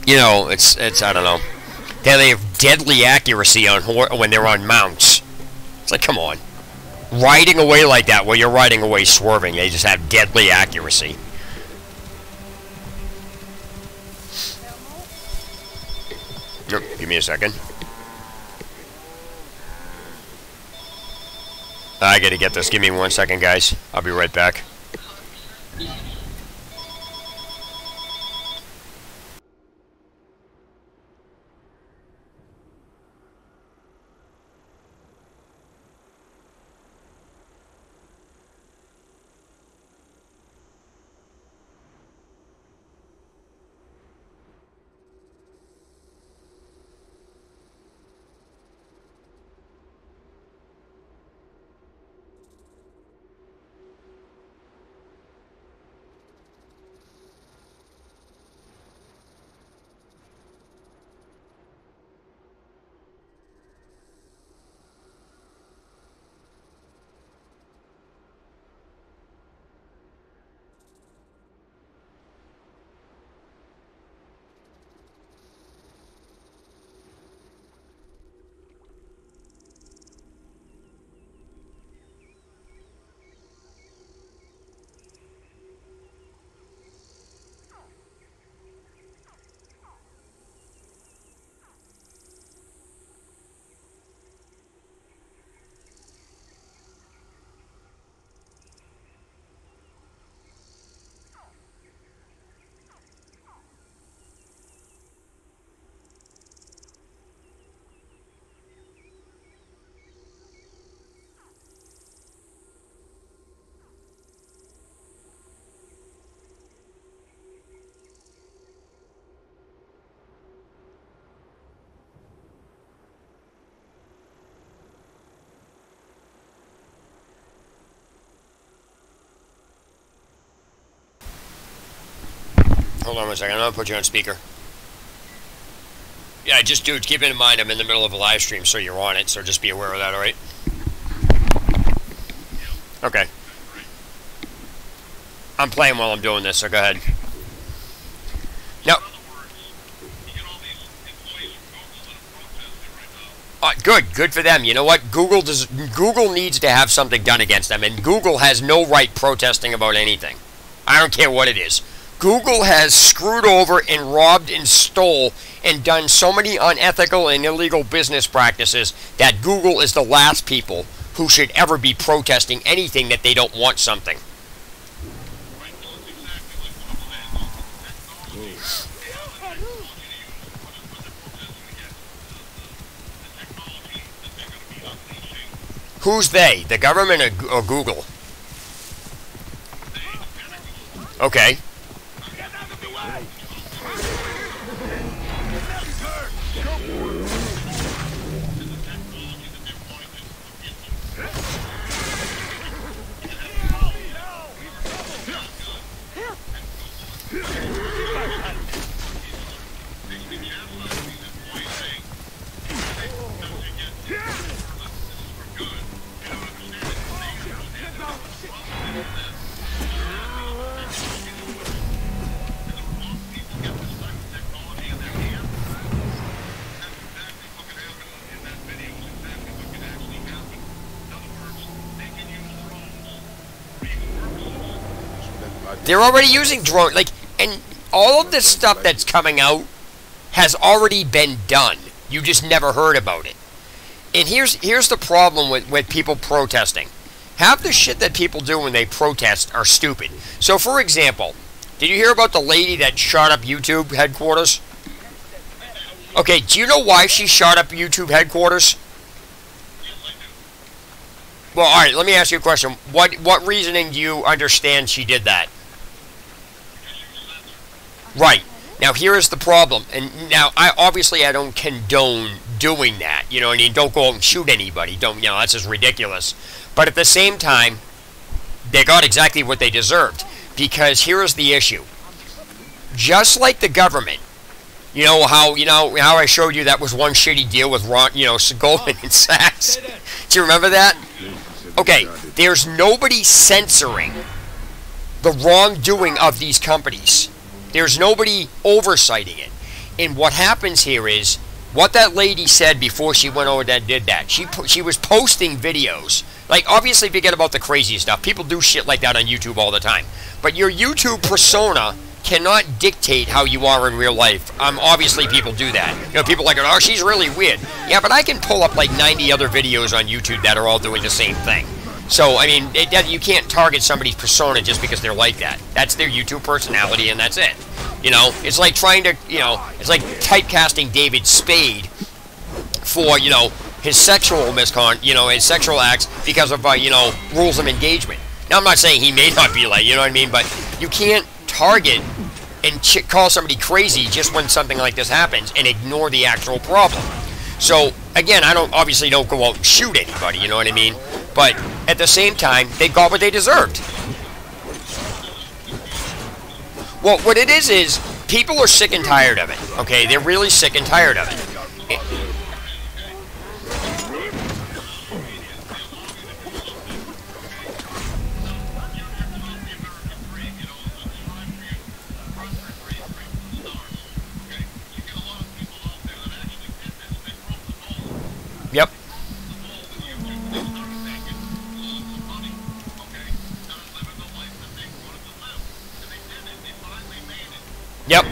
you know, it's I don't know. They have deadly accuracy on when they're on mounts. It's like, come on. Riding away like that while you're riding away swerving, they just have deadly accuracy. Nope, give me a second. I gotta get this. Give me 1 second, guys. I'll be right back. Hold on one second. I'm going to put you on speaker. Yeah, just, dude, keep in mind I'm in the middle of a live stream, so you're on it, so just be aware of that, alright? Okay. I'm playing while I'm doing this, so go ahead. Now, good for them. You know what? Google needs to have something done against them, and Google has no right protesting about anything. I don't care what it is. Google has screwed over and robbed and stole and done so many unethical and illegal business practices that Google is the last people who should ever be protesting anything that they don't want something. Who's they? The government or Google? Okay. They're already using drone, like, and all of this stuff that's coming out has already been done. You just never heard about it. And here's the problem with people protesting. Half the shit that people do when they protest are stupid. So, for example, did you hear about the lady that shot up YouTube headquarters? Okay, do you know why she shot up YouTube headquarters? Well, alright, let me ask you a question. What reasoning do you understand she did that? Right. Now, here is the problem. And now, obviously I don't condone doing that. You know what I mean? Don't go out and shoot anybody. Don't, you know, that's just ridiculous. But at the same time, they got exactly what they deserved. Because here is the issue. Just like the government, you know how I showed you that was one shitty deal with Goldman and Sachs? Do you remember that? Okay, there's nobody censoring the wrongdoing of these companies. There's nobody oversighting it. And what happens here is, what that lady said before she went over and did that, she was posting videos. Like, obviously, forget about the crazy stuff. People do shit like that on YouTube all the time. But your YouTube persona cannot dictate how you are in real life. Obviously, people do that. You know, people are like, oh, she's really weird. Yeah, but I can pull up like 90 other videos on YouTube that are all doing the same thing. So, I mean, you can't target somebody's persona just because they're like that. That's their YouTube personality, and that's it. You know, it's like trying to, it's like typecasting David Spade for, his sexual his sexual acts because of, rules of engagement. Now, I'm not saying he may not be like, you know what I mean, but you can't target and call somebody crazy just when something like this happens and ignore the actual problem. So, again, obviously don't go out and shoot anybody, you know what I mean? But at the same time, they got what they deserved. Well, what it is people are sick and tired of it, okay? They're really sick and tired of it. Yep. Yep.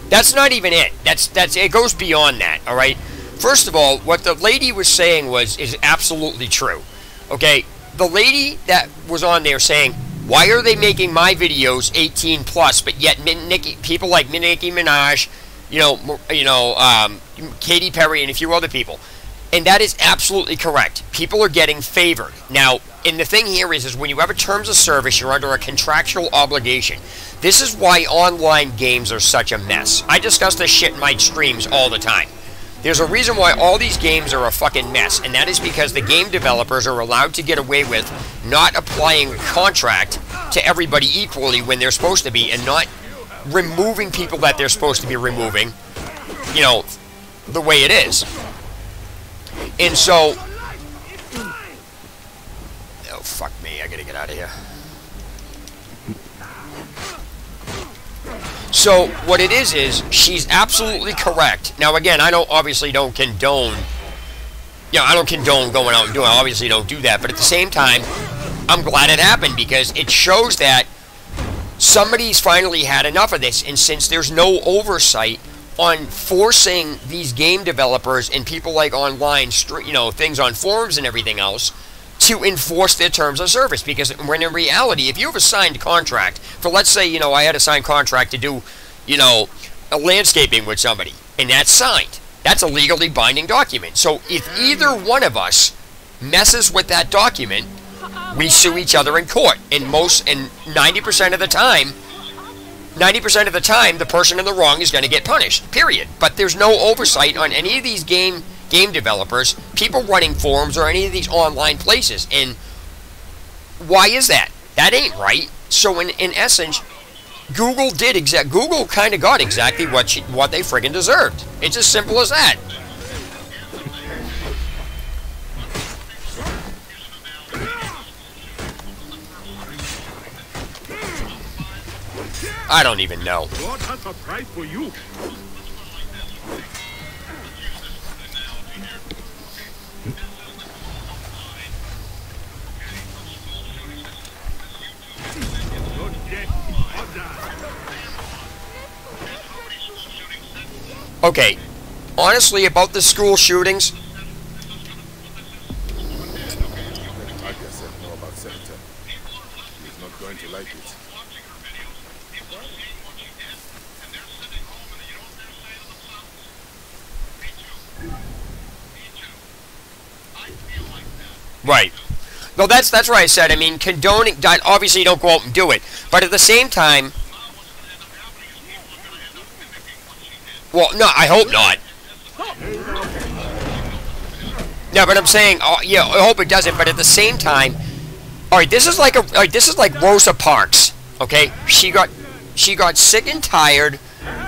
That's not even it. It goes beyond that, all right? First of all, what the lady was saying is absolutely true. Okay? The lady that was on there saying, "Why are they making my videos 18 plus, but yet people like Nicki Minaj, Katy Perry and a few other people." And that is absolutely correct. People are getting favored. Now, and the thing here is when you have a terms of service, you're under a contractual obligation. This is why online games are such a mess. I discuss this shit in my streams all the time. There's a reason why all these games are a fucking mess, and that is because the game developers are allowed to get away with not applying a contract to everybody equally when they're supposed to be, and not removing people that they're supposed to be removing, you know, the way it is. And so, oh fuck me, I gotta get out of here. So what it is she's absolutely correct. Now again, I obviously don't condone, you know, I don't condone going out and doing it. I obviously don't do that, but at the same time, I'm glad it happened, because it shows that somebody's finally had enough of this. And since there's no oversight on forcing these game developers and people like online, you know, things on forums and everything else, to enforce their terms of service, because when in reality, if you have a signed contract for, let's say, you know, I had a signed contract to do, you know, a landscaping with somebody, and that's signed, that's a legally binding document. So if either one of us messes with that document, we sue each other in court. And 90% of the time, the person in the wrong is going to get punished, period. But there's no oversight on any of these game developers, people running forums, or any of these online places. And why is that? That ain't right. So in essence, Google kind of got exactly what they friggin' deserved. It's as simple as that. I don't even know. God has a prize for you. Okay, honestly, about the school shootings, I guess I know about Senator. He's not going to like it. right. No, that's why I said, I mean, condoning, obviously you don't go out and do it, but at the same time, well, no, I hope not. No, but I'm saying, yeah, I hope it doesn't. But at the same time, all right, this is like Rosa Parks. Okay, she got sick and tired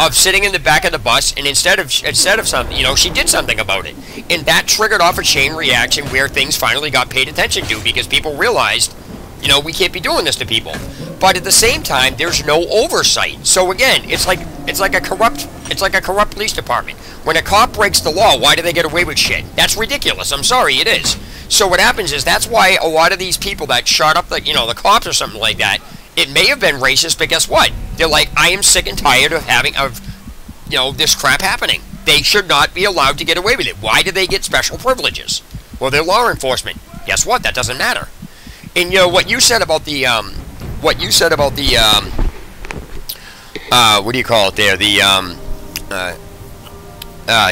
of sitting in the back of the bus, and instead of something, you know, she did something about it, and that triggered off a chain reaction where things finally got paid attention to, because people realized, you know, we can't be doing this to people. But at the same time, there's no oversight. So again, it's like a corrupt police department. When a cop breaks the law, why do they get away with shit? That's ridiculous. I'm sorry, it is. So what happens is, that's why a lot of these people that shot up the cops or something like that, it may have been racist, but guess what? They're like, I am sick and tired of this crap happening. They should not be allowed to get away with it. Why do they get special privileges? Well, they're law enforcement. Guess what? That doesn't matter. And you know what you said about the what do you call it there?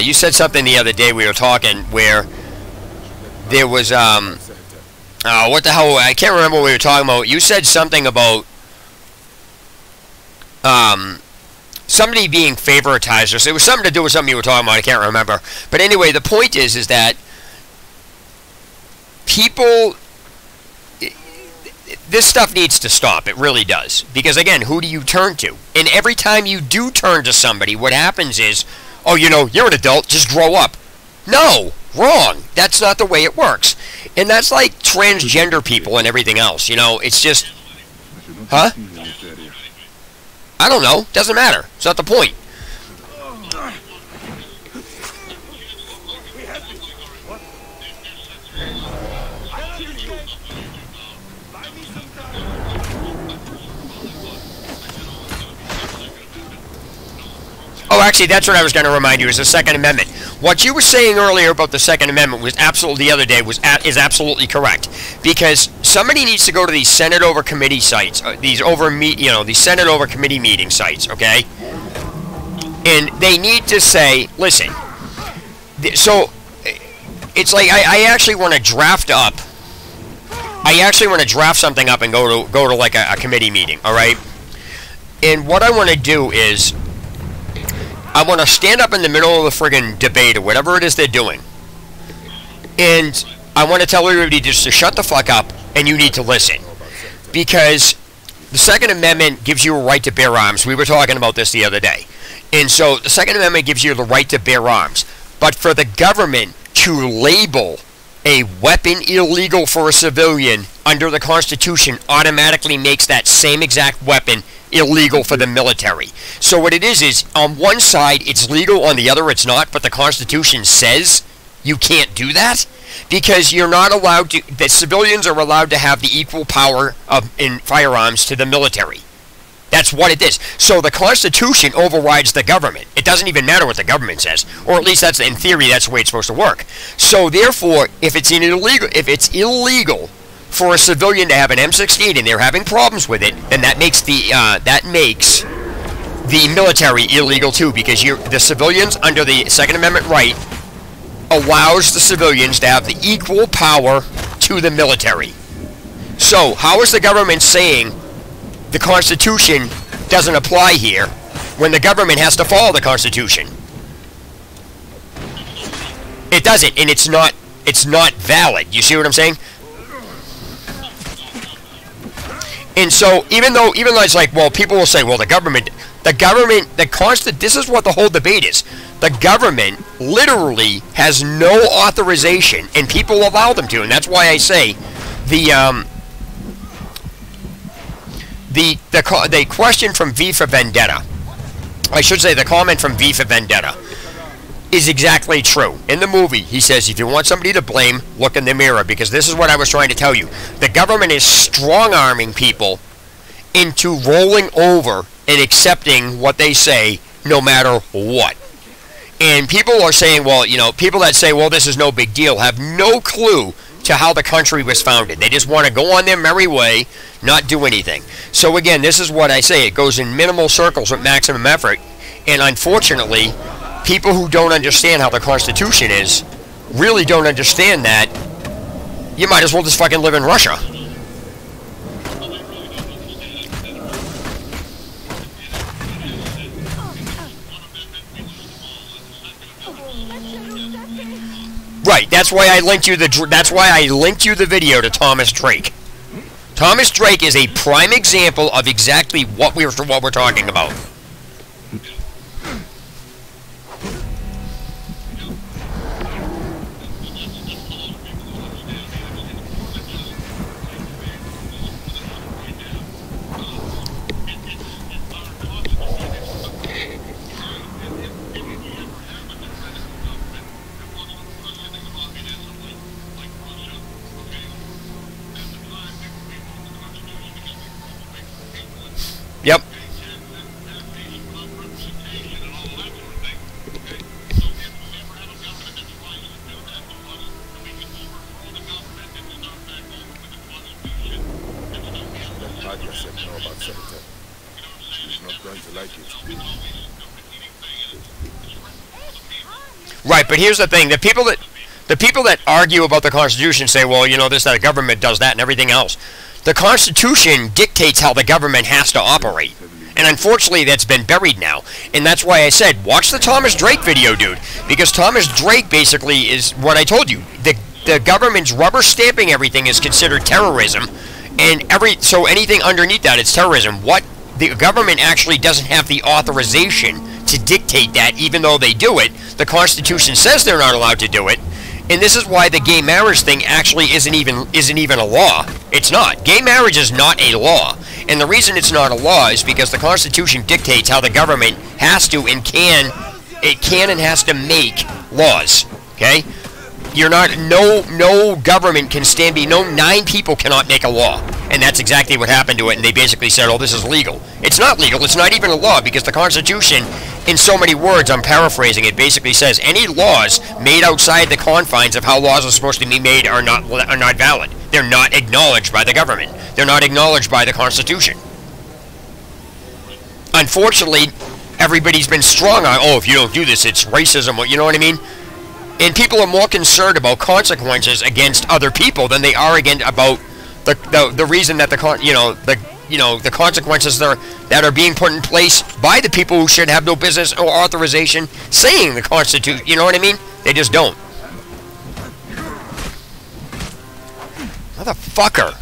You said something the other day we were talking where there was what the hell? I can't remember what we were talking about. You said something about somebody being favoritized, or it was something to do with something you were talking about. I can't remember. But anyway, the point is that people, this stuff needs to stop. It really does. Because again, who do you turn to? And every time you do turn to somebody, what happens is, oh, you know, you're an adult, just grow up. No, wrong. That's not the way it works. And that's like transgender people and everything else. You know, it's just, huh? I don't know. Doesn't matter. It's not the point. Oh, actually, that's what I was going to remind you, is the Second Amendment. What you were saying earlier about the Second Amendment was absolutely, the other day, is absolutely correct. Because somebody needs to go to these Senate over committee sites, these Senate over committee meeting sites, okay? And they need to say, listen, so it's like I actually want to draft up. I actually want to draft something up and go to like a committee meeting, all right? And what I want to do is, I want to stand up in the middle of the friggin' debate or whatever it is they're doing, and I want to tell everybody just to shut the fuck up, and you need to listen. Because the Second Amendment gives you a right to bear arms. We were talking about this the other day. And so the Second Amendment gives you the right to bear arms. But for the government to label a weapon illegal for a civilian under the Constitution automatically makes that same exact weapon illegal for the military. So what it is on one side it's legal, on the other it's not, but the Constitution says you can't do that because you're not allowed to, the civilians are allowed to have the equal power in firearms to the military. That's what it is. So the Constitution overrides the government. It doesn't even matter what the government says, or at least that's in theory that's the way it's supposed to work. So therefore, if it's illegal for a civilian to have an M16 and they're having problems with it, then that makes the military illegal too, because the civilians under the Second Amendment right allows the civilians to have the equal power to the military. So how is the government saying the Constitution doesn't apply here when the government has to follow the Constitution? It doesn't, and it's not valid. You see what I'm saying? And so even though it's like, well, people will say, well, this is what the whole debate is. The government literally has no authorization, and people allow them to, and that's why I say the question from V for Vendetta, I should say the comment from V for Vendetta, is exactly true. In the movie, he says, if you want somebody to blame, look in the mirror, because this is what I was trying to tell you. The government is strong-arming people into rolling over and accepting what they say no matter what. And people are saying, well, you know, people that say, well, this is no big deal, have no clue to how the country was founded. They just want to go on their merry way, not do anything. So again, this is what I say. It goes in minimal circles with maximum effort. And unfortunately, people who don't understand how the Constitution is really don't understand that you might as well just fucking live in Russia. Right, that's why I linked you the video to Thomas Drake. Thomas Drake is a prime example of exactly what we're talking about. Yep. Right, but here's the thing: the people that argue about the Constitution say, well, you know, this, that, the government does that, and everything else. The Constitution dictates how the government has to operate. And unfortunately, that's been buried now. And that's why I said, watch the Thomas Drake video, dude. Because Thomas Drake basically is what I told you. The government's rubber stamping everything is considered terrorism. And so anything underneath that, it's terrorism. What the government actually doesn't have the authorization to dictate that, even though they do it. The Constitution says they're not allowed to do it. And this is why the gay marriage thing actually isn't even a law. It's not. Gay marriage is not a law. And the reason it's not a law is because the Constitution dictates how the government has to and can and has to make laws. Okay? No government can stand no 9 people cannot make a law. And that's exactly what happened to it, and they basically said, oh, this is legal. It's not legal, it's not even a law, because the Constitution, in so many words, I'm paraphrasing, it basically says any laws made outside the confines of how laws are supposed to be made are not valid. They're not acknowledged by the government. They're not acknowledged by the Constitution. Unfortunately, everybody's been strong on, oh, if you don't do this, it's racism, you know what I mean? And people are more concerned about consequences against other people than they are about the reason that the consequences that are being put in place by the people who should have no business or authorization saying the Constitution. You know what I mean? They just don't. Motherfucker.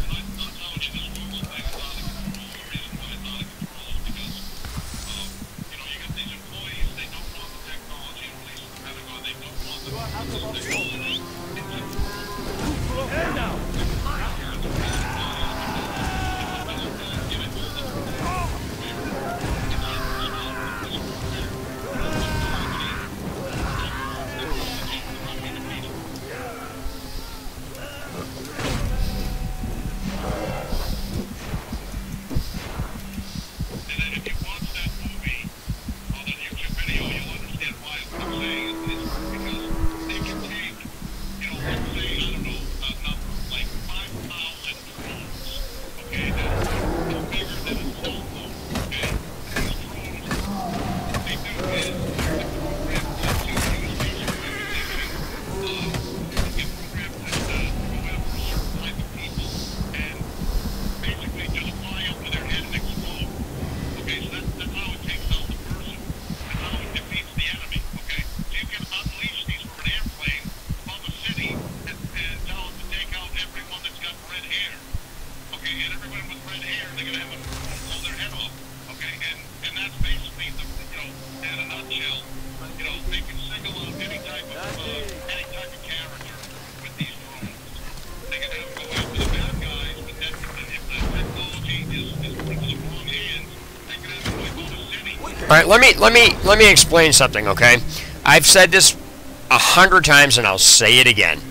Alright, let me explain something, okay? I've said this 100 times and I'll say it again.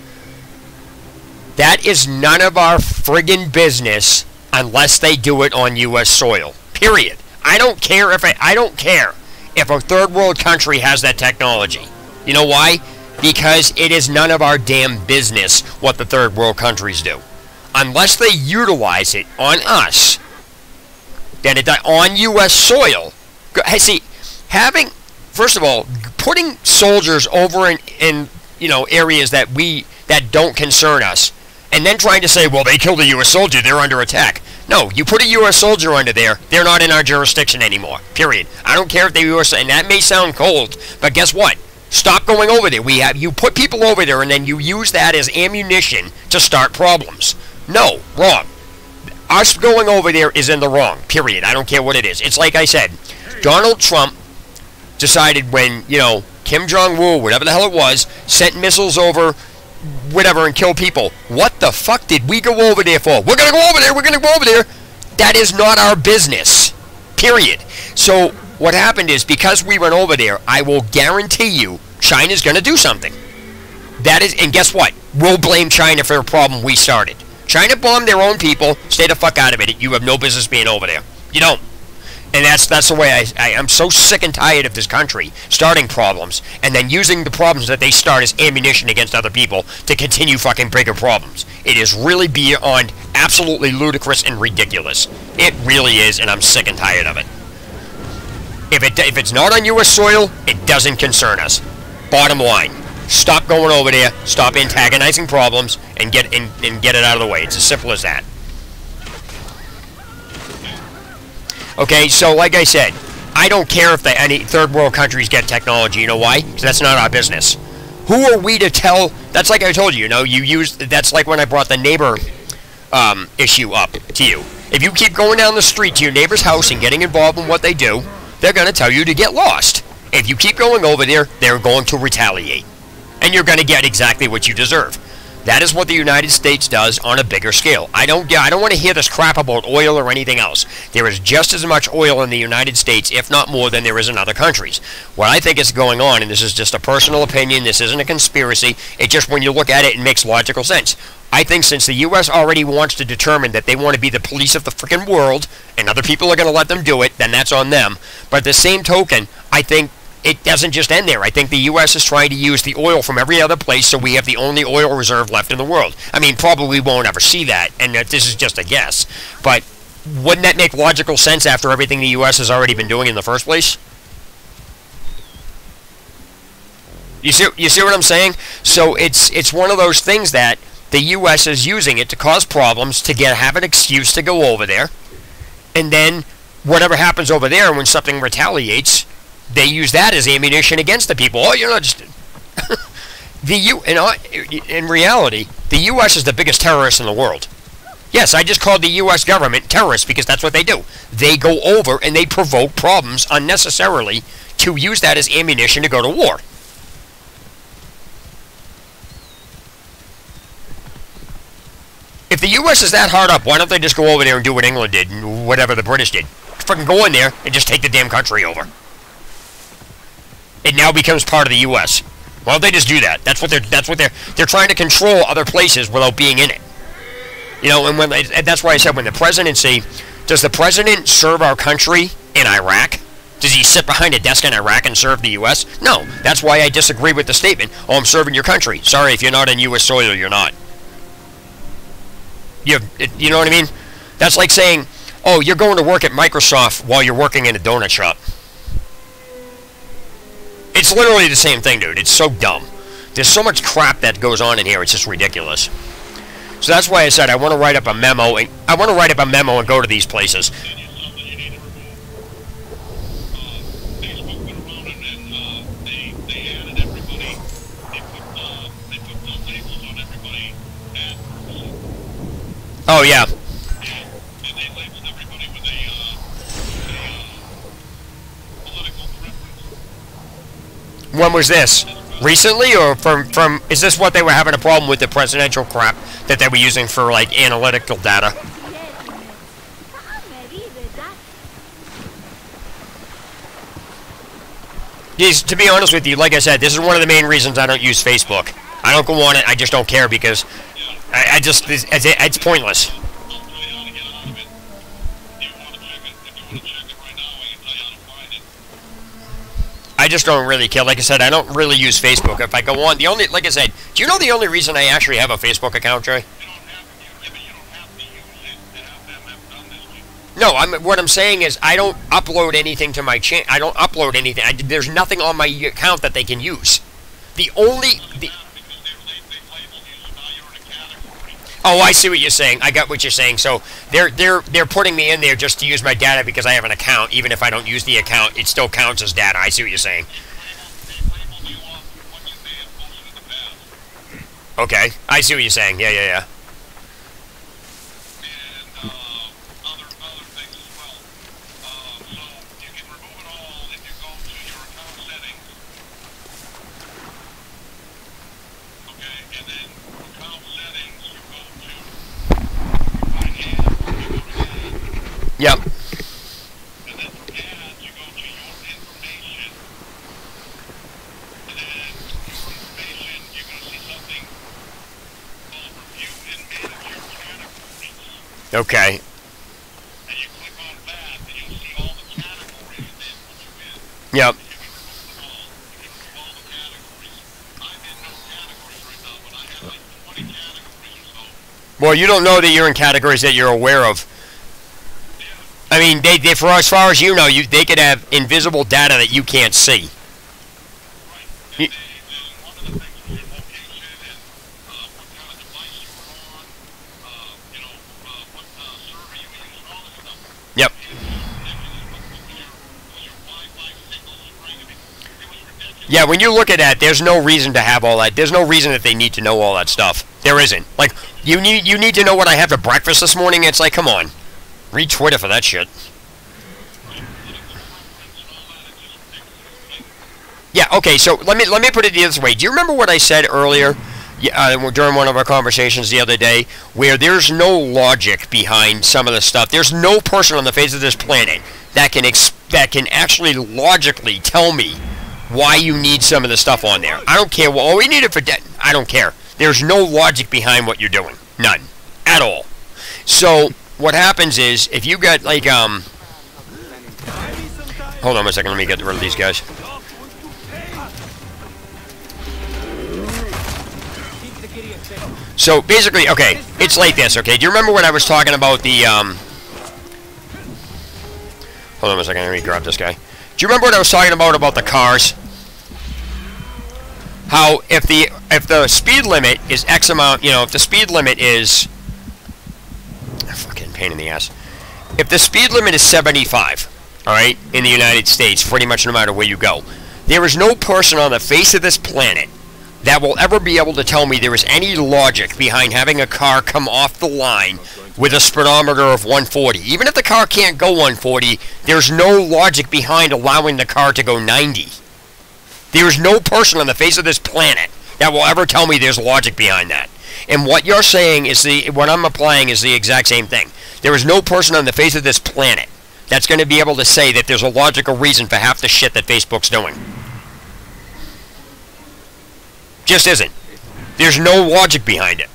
That is none of our friggin' business unless they do it on U.S. soil. Period. I don't care if a third world country has that technology. You know why? Because it is none of our damn business what the third world countries do. Unless they utilize it on us, then on U.S. soil. See, first of all, putting soldiers over in areas that don't concern us, and then trying to say, well, they killed a U.S. soldier, they're under attack. No, you put a U.S. soldier under there, they're not in our jurisdiction anymore. Period. I don't care if they're U.S. and that may sound cold, but guess what? Stop going over there. You put people over there, and then you use that as ammunition to start problems. No, wrong. Us going over there is in the wrong. Period. I don't care what it is. It's like I said, Donald Trump decided when, Kim Jong-un, whatever the hell it was, sent missiles over whatever and kill people. What the fuck did we go over there for? We're gonna go over there. We're gonna go over there. That is not our business. Period. So what happened is, because we went over there, I will guarantee you China's gonna do something. And guess what? We'll blame China for the problem we started. China bombed their own people. Stay the fuck out of it. You have no business being over there. You don't. And that's the way I'm so sick and tired of this country starting problems and then using the problems that they start as ammunition against other people to continue fucking bigger problems. It is really beyond absolutely ludicrous and ridiculous. It really is, and I'm sick and tired of it. If it's not on U.S. soil, it doesn't concern us. Bottom line. Stop going over there, stop antagonizing problems, and get it out of the way. It's as simple as that. Okay, so like I said, I don't care if any third world countries get technology. You know why? Because that's not our business. Who are we to tell? That's like I told you, that's like when I brought the neighbor issue up to you. If you keep going down the street to your neighbor's house and getting involved in what they do, they're going to tell you to get lost. If you keep going over there, they're going to retaliate. And you're going to get exactly what you deserve. That is what the United States does on a bigger scale. I don't want to hear this crap about oil or anything else. There is just as much oil in the United States, if not more, than there is in other countries. What I think is going on, and this is just a personal opinion, this isn't a conspiracy, it just, when you look at it, it makes logical sense. I think since the U.S. already wants to determine that they want to be the police of the freaking world, and other people are going to let them do it, then that's on them. But at the same token, I think it doesn't just end there. I think the U.S. is trying to use the oil from every other place, so we have the only oil reserve left in the world. I mean, probably won't ever see that, and this is just a guess. But wouldn't that make logical sense after everything the U.S. has already been doing in the first place? You see what I'm saying? So it's one of those things that the U.S. is using it to cause problems, to have an excuse to go over there, and then whatever happens over there, when something retaliates, they use that as ammunition against the people. Oh, you're not just... in reality, the U.S. is the biggest terrorist in the world. Yes, I just called the U.S. government terrorists because that's what they do. They go over and they provoke problems unnecessarily to use that as ammunition to go to war. If the U.S. is that hard up, why don't they just go over there and do what England did and whatever the British did? Fucking go in there and just take the damn country over. It now becomes part of the U.S. Why don't they just do that? That's what they're trying to control other places without being in it. And that's why I said, when the presidency, does the president serve our country in Iraq? Does he sit behind a desk in Iraq and serve the U.S.? No. That's why I disagree with the statement. Oh, I'm serving your country. Sorry, if you're not in U.S. soil, you're not. You know what I mean? That's like saying, oh, you're going to work at Microsoft while you're working in a donut shop. It's literally the same thing, dude. It's so dumb. There's so much crap that goes on in here. It's just ridiculous. So that's why I said I want to write up a memo. And go to these places. Oh yeah. When was this? Recently, or from is this what they were having a problem with, the presidential crap that they were using for, like, analytical data? To be honest with you, like I said, this is one of the main reasons I don't use Facebook. I don't go on it. I just don't care because it's pointless. I just don't really care. Like I said, I don't really use Facebook. If I go on, like I said, do you know the only reason I actually have a Facebook account, Jay? No, what I'm saying is I don't upload anything to my channel. I don't upload anything. There's nothing on my account that they can use. Oh, I see what you're saying. I got what you're saying. So they're putting me in there just to use my data because I have an account. Even if I don't use the account, it still counts as data. I see what you're saying. Okay, I see what you're saying. Yeah. Yep. And then from ads, you go to your information. And then your information, you're going to see something called Review and Manage Your Categories. Okay. And you click on that, and you'll see all the categories and then put you in. Yep. You can remove them all. You can remove all the categories. I'm in no categories right now, but I have like 20 categories or so. Well, you don't know that you're in categories that you're aware of. I mean, they for as far as you know, they could have invisible data that you can't see. Right. One of the things was your location and what kind of device you were on, what server you used, and all this stuff. Yep. Yeah, when you look at that, there's no reason to have all that. There's no reason that they need to know all that stuff. There isn't. Like, you need to know what I had for breakfast this morning. It's like, come on. Read Twitter for that shit. Yeah, okay, so let me put it this way. Do you remember what I said earlier during one of our conversations the other day where there's no logic behind some of the stuff? There's no person on the face of this planet that can actually logically tell me why you need some of the stuff on there. I don't care. Well, we need it for I don't care. There's no logic behind what you're doing. None. At all. So what happens is, if you got, like, hold on a second, let me get rid of these guys. So, basically, okay, it's like this, okay? Do you remember when I was talking about the, hold on a second, let me grab this guy. Do you remember what I was talking about the cars? How, if the speed limit is X amount, if the speed limit is... Fucking pain in the ass. If the speed limit is 75, alright, in the United States, pretty much no matter where you go, there is no person on the face of this planet that will ever be able to tell me there is any logic behind having a car come off the line with a speedometer of 140. Even if the car can't go 140, there's no logic behind allowing the car to go 90. There is no person on the face of this planet that will ever tell me there's logic behind that. And what you're saying is what I'm applying is the exact same thing. There is no person on the face of this planet that's going to be able to say that there's a logical reason for half the shit that Facebook's doing. Just isn't. There's no logic behind it.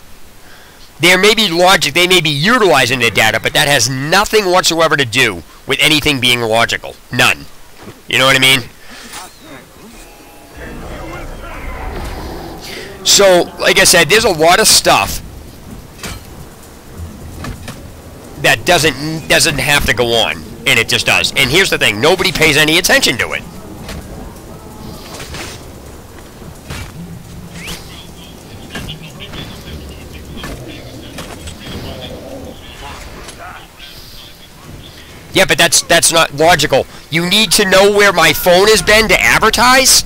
There may be logic, they may be utilizing the data, but that has nothing whatsoever to do with anything being logical. None. You know what I mean? So, like I said, there's a lot of stuff that doesn't have to go on, and it just does. And here's the thing, nobody pays any attention to it. Yeah, but that's not logical. You need to know where my phone has been to advertise?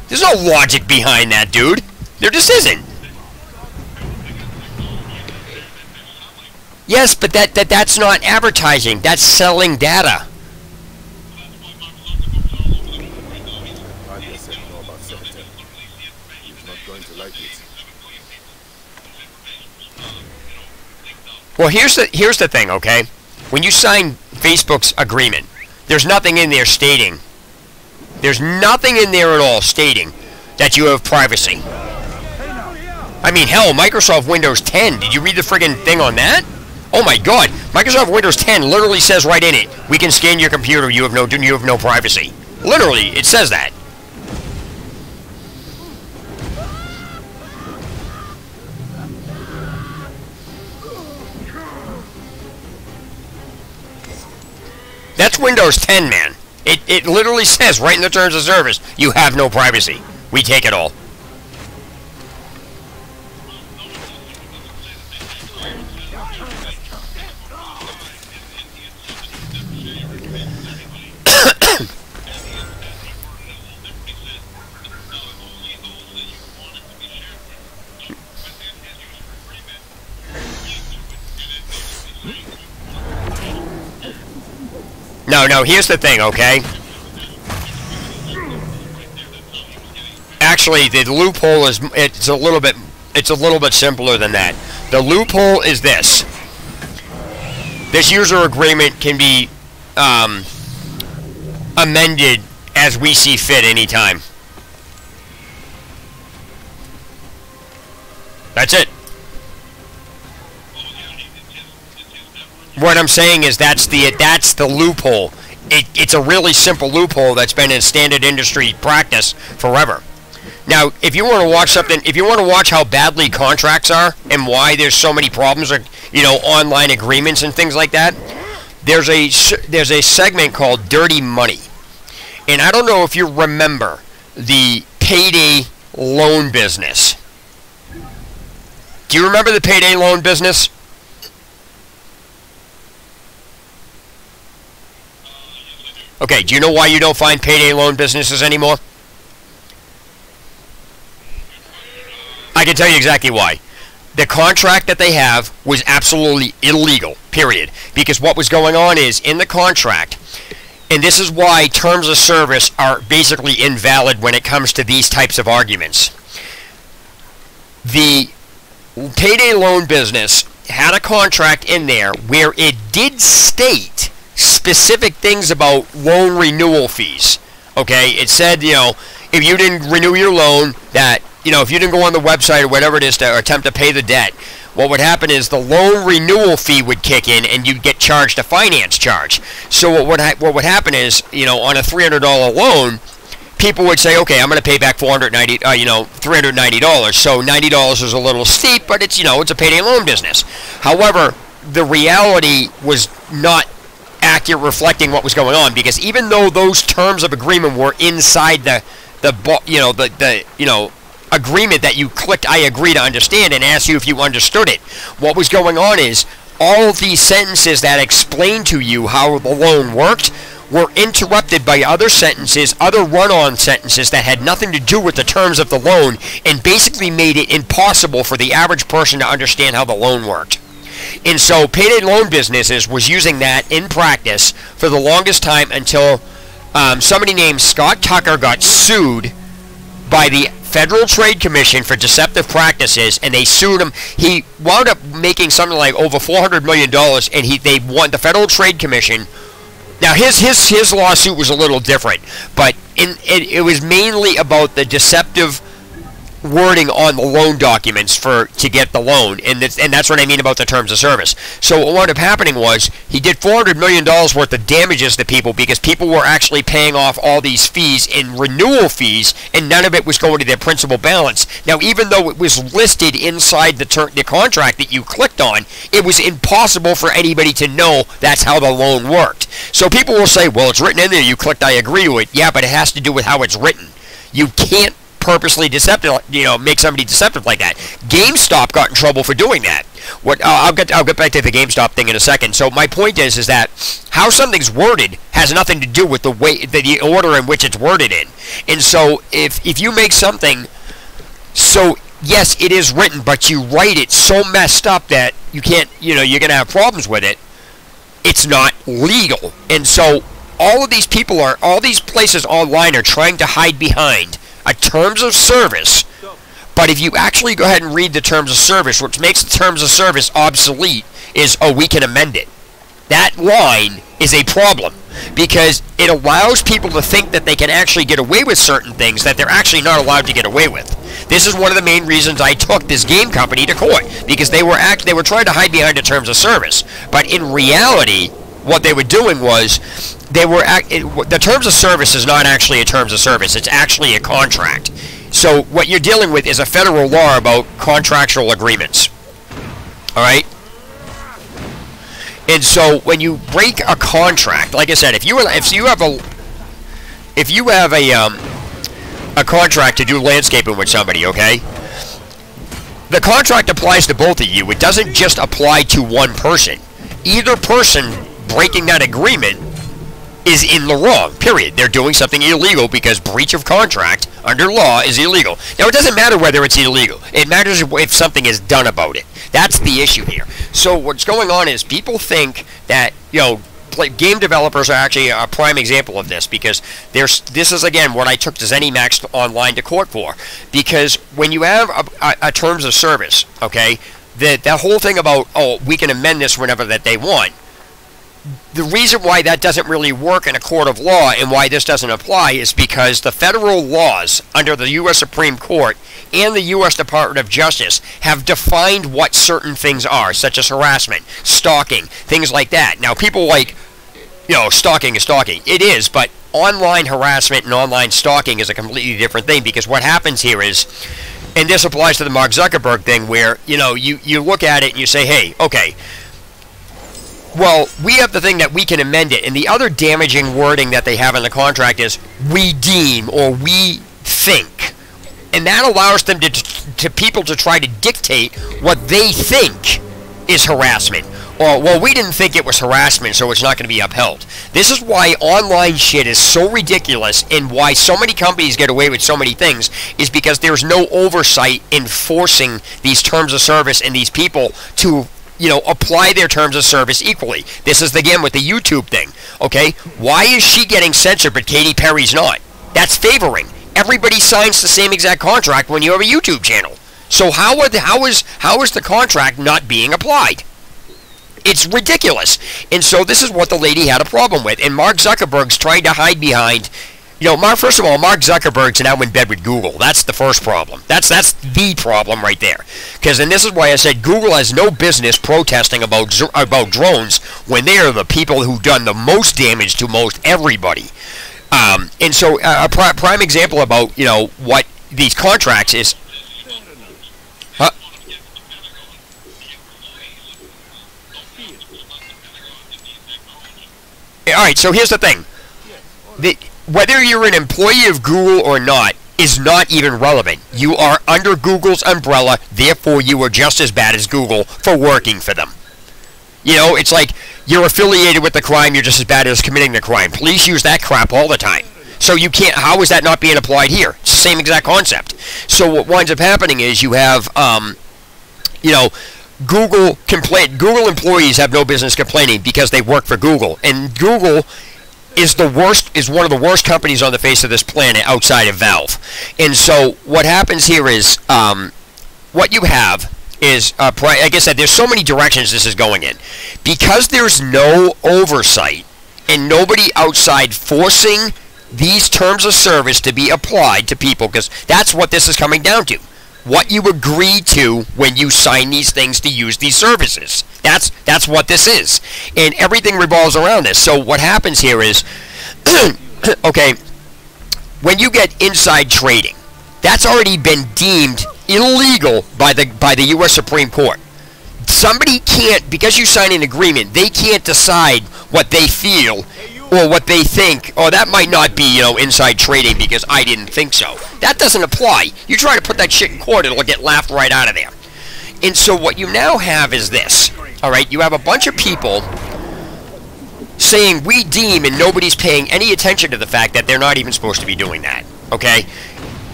There's no logic behind that, dude. There just isn't. Yes, but that's not advertising. That's selling data. Well, here's the thing, okay? When you sign Facebook's agreement, there's nothing in there stating There's nothing in there at all stating that you have privacy. I mean, hell, Microsoft Windows 10. Did you read the friggin' thing on that? Oh my God! Microsoft Windows 10 literally says right in it, "We can scan your computer. You have no privacy." Literally, it says that. That's Windows 10, man. It literally says right in the terms of service, you have no privacy. We take it all. No, here's the thing, okay? Actually, the loophole is it's a little bit simpler than that. The loophole is this. This user agreement can be amended as we see fit anytime. That's it. What I'm saying is that's the loophole. It's a really simple loophole that's been in standard industry practice forever. Now, if you want to watch something, if you want to watch how badly contracts are and why there's so many problems, or online agreements and things like that, there's a segment called Dirty Money, and I don't know if you remember the payday loan business. Do you remember the payday loan business? Okay, do you know why you don't find payday loan businesses anymore? I can tell you exactly why. The contract that they have was absolutely illegal, period. Because what was going on is, in the contract, and this is why terms of service are basically invalid when it comes to these types of arguments. The payday loan business had a contract in there where it did state specific things about loan renewal fees. Okay, it said, if you didn't renew your loan, that, if you didn't go on the website or whatever it is to attempt to pay the debt, what would happen is the loan renewal fee would kick in and you'd get charged a finance charge. So what would happen is, on a $300 loan, people would say, okay, I'm going to pay back $390. So $90 is a little steep, but it's, it's a payday loan business. However, the reality was not accurate reflecting what was going on, because even though those terms of agreement were inside the agreement that you clicked I agree to understand and asked you if you understood it, what was going on is all of these sentences that explained to you how the loan worked were interrupted by other sentences, other run-on sentences that had nothing to do with the terms of the loan, and basically made it impossible for the average person to understand how the loan worked. And so payday loan businesses was using that in practice for the longest time until somebody named Scott Tucker got sued by the Federal Trade Commission for deceptive practices, and they sued him. He wound up making something like over $400 million, and they won the Federal Trade Commission. Now his lawsuit was a little different, but it was mainly about the deceptive wording on the loan documents to get the loan, and that's what I mean about the terms of service. So what wound up happening was he did $400 million worth of damages to people because people were actually paying off all these fees in renewal fees, and none of it was going to their principal balance. Now, even though it was listed inside the contract that you clicked on, it was impossible for anybody to know that's how the loan worked. So people will say, well, it's written in there, you clicked I agree to it. Yeah, but it has to do with how it's written. You can't purposely deceptive, make somebody deceptive like that. GameStop got in trouble for doing that. I'll get back to the GameStop thing in a second. So my point is that how something's worded has nothing to do with the way, the order in which it's worded in. And so if you make something, so yes, it is written, but you write it so messed up that you can't, you're gonna have problems with it. It's not legal. And so all of these people all these places online are trying to hide behind a terms of service, but if you actually go ahead and read the terms of service, which makes the terms of service obsolete, is, oh, we can amend it. That line is a problem, because it allows people to think that they can actually get away with certain things that they're actually not allowed to get away with. This is one of the main reasons I took this game company to court, because they were trying to hide behind the terms of service, but in reality, what they were doing was the terms of service is not actually a terms of service; it's actually a contract. So what you're dealing with is a federal law about contractual agreements. All right. And so when you break a contract, like I said, if you have a contract to do landscaping with somebody, okay, the contract applies to both of you. It doesn't just apply to one person. Either person breaking that agreement is in the wrong, period. They're doing something illegal, because breach of contract under law is illegal. Now, it doesn't matter whether it's illegal. It matters if something is done about it. That's the issue here. So what's going on is people think that, game developers are actually a prime example of this, because this is, again, what I took ZeniMax Online to court for. Because when you have a terms of service, okay, that whole thing about, oh, we can amend this whenever that they want, the reason why that doesn't really work in a court of law and why this doesn't apply is because the federal laws under the U.S. Supreme Court and the U.S. Department of Justice have defined what certain things are, such as harassment, stalking, things like that. Now, people like, stalking is stalking. It is, but online harassment and online stalking is a completely different thing, because what happens here is, and this applies to the Mark Zuckerberg thing, where, you look at it and you say, hey, okay, well, we have the thing that we can amend it, and the other damaging wording that they have in the contract is we deem or we think, and that allows them to people to try to dictate what they think is harassment, or, well, we didn't think it was harassment, so it's not going to be upheld. This is why online shit is so ridiculous, and why so many companies get away with so many things, is because there's no oversight enforcing these terms of service and these people to apply their terms of service equally. This is, again, with the YouTube thing, okay? Why is she getting censored but Katy Perry's not? That's favoring. Everybody signs the same exact contract when you have a YouTube channel. So how is the contract not being applied? It's ridiculous. And so this is what the lady had a problem with. And Mark Zuckerberg's trying to hide behind... first of all, Mark Zuckerberg's now in bed with Google. That's the first problem. That's the problem right there. And this is why I said Google has no business protesting about drones when they are the people who've done the most damage to most everybody. And so a prime example about, what these contracts is... All right, so here's the thing. Whether you're an employee of Google or not is not even relevant. You are under Google's umbrella, therefore you are just as bad as Google for working for them. It's like you're affiliated with the crime, you're just as bad as committing the crime. Police use that crap all the time. So you can't, how is that not being applied here? It's the same exact concept. So what winds up happening is you have, Google employees have no business complaining because they work for Google. And Google is one of the worst companies on the face of this planet outside of Valve. And so what happens here is, what you have is, like I said, there's so many directions this is going in. Because there's no oversight and nobody outside forcing these terms of service to be applied to people, because that's what this is coming down to. What you agree to when you sign these things to use these services. That's what this is. And everything revolves around this. So what happens here is, okay, when you get inside trading, that's already been deemed illegal by the U.S. Supreme Court. Somebody can't, because you sign an agreement, they can't decide what they feel or what they think, oh, that might not be, inside trading because I didn't think so. That doesn't apply. You try to put that shit in court, it'll get laughed right out of there. And so what you now have is this, all right? You have a bunch of people saying we deem, and nobody's paying any attention to the fact that they're not even supposed to be doing that, okay?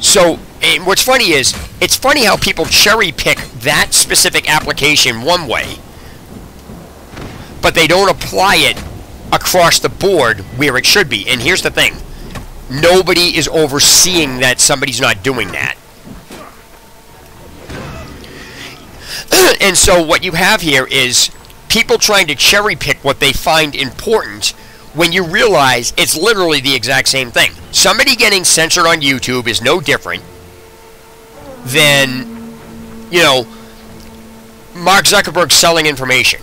So, and what's funny is, it's funny how people cherry pick that specific application one way, but they don't apply it across the board where it should be. And here's the thing. Nobody is overseeing that somebody's not doing that. And so what you have here is people trying to cherry pick what they find important when you realize it's literally the exact same thing. Somebody getting censored on YouTube is no different than, you know, Mark Zuckerberg selling information.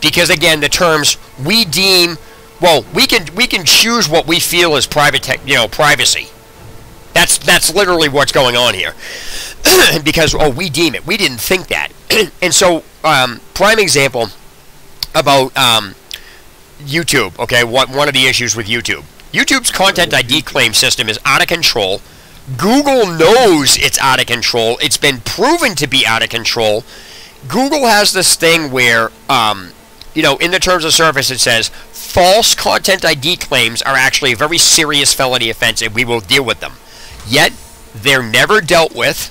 Because again, the terms we deem, well, we can choose what we feel is privacy. That's literally what's going on here. Because, oh, we deem it. We didn't think that. And so, prime example about YouTube, okay, one of the issues with YouTube. YouTube's content ID claim system is out of control. Google knows it's out of control. It's been proven to be out of control. Google has this thing where, you know, in the terms of service it says, false content ID claims are actually a very serious felony offense and we will deal with them. Yet, they're never dealt with,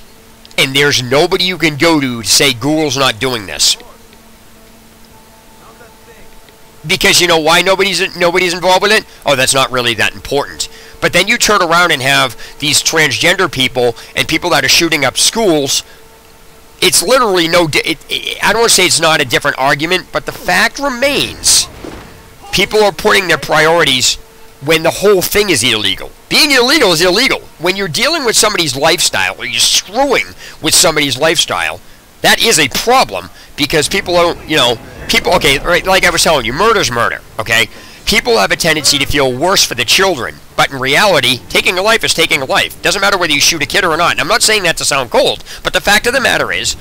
and there's nobody you can go to say Google's not doing this. Because you know why nobody's involved with it? Oh, that's not really that important. But then you turn around and have these transgender people and people that are shooting up schools. It's literally no... I don't want to say it's not a different argument, but the fact remains. People are putting their priorities when the whole thing is illegal. Being illegal is illegal. When you're dealing with somebody's lifestyle, or you're screwing with somebody's lifestyle, that is a problem, because people don't, you know, people, okay, right, like I was telling you, murder's murder, okay? People have a tendency to feel worse for the children, but in reality, taking a life is taking a life. Doesn't matter whether you shoot a kid or not. And I'm not saying that to sound cold, but the fact of the matter is,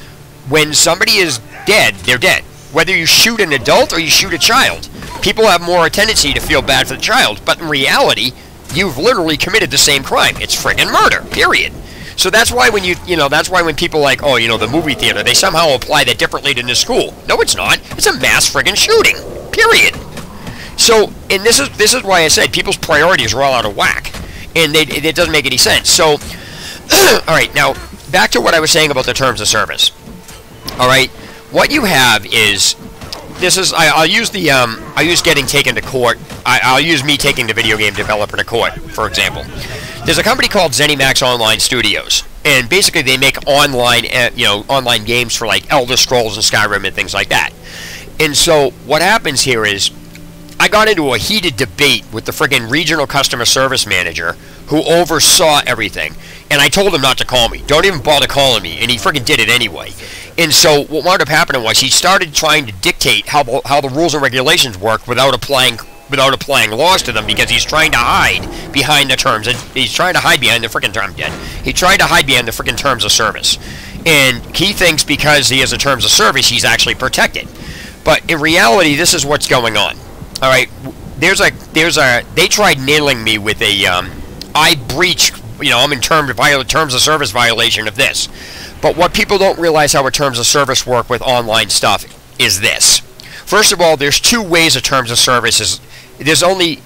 when somebody is dead, they're dead. Whether you shoot an adult or you shoot a child, people have more a tendency to feel bad for the child, but in reality, you've literally committed the same crime. It's friggin' murder, period. So that's why when that's why when people like, oh, you know, the movie theater, they somehow apply that differently than the school. No, it's not. It's a mass friggin' shooting, period. So, and this is why I said people's priorities are all out of whack, and it doesn't make any sense. So, all right, now back to what I was saying about the terms of service. All right, what you have is, I'll use getting taken to court. I'll use me taking the video game developer to court, for example. There's a company called ZeniMax Online Studios, and basically they make online games for like Elder Scrolls and Skyrim and things like that. And so what happens here is, I got into a heated debate with the friggin' regional customer service manager who oversaw everything, and I told him not to call me. Don't even bother calling me, and he friggin' did it anyway. And so what wound up happening was he started trying to dictate how the rules and regulations work without applying laws to them, because he's trying to hide behind the terms. And he's trying to hide behind the frickin' term. He tried to hide behind the frickin' terms of service, and he thinks because he has a terms of service, he's actually protected. But in reality, this is what's going on. All right, they tried nailing me with a I breach. You know, I'm in terms of service violation of this. But what people don't realize how a terms of service work with online stuff is this. First of all, there's two ways a terms of service is. There's only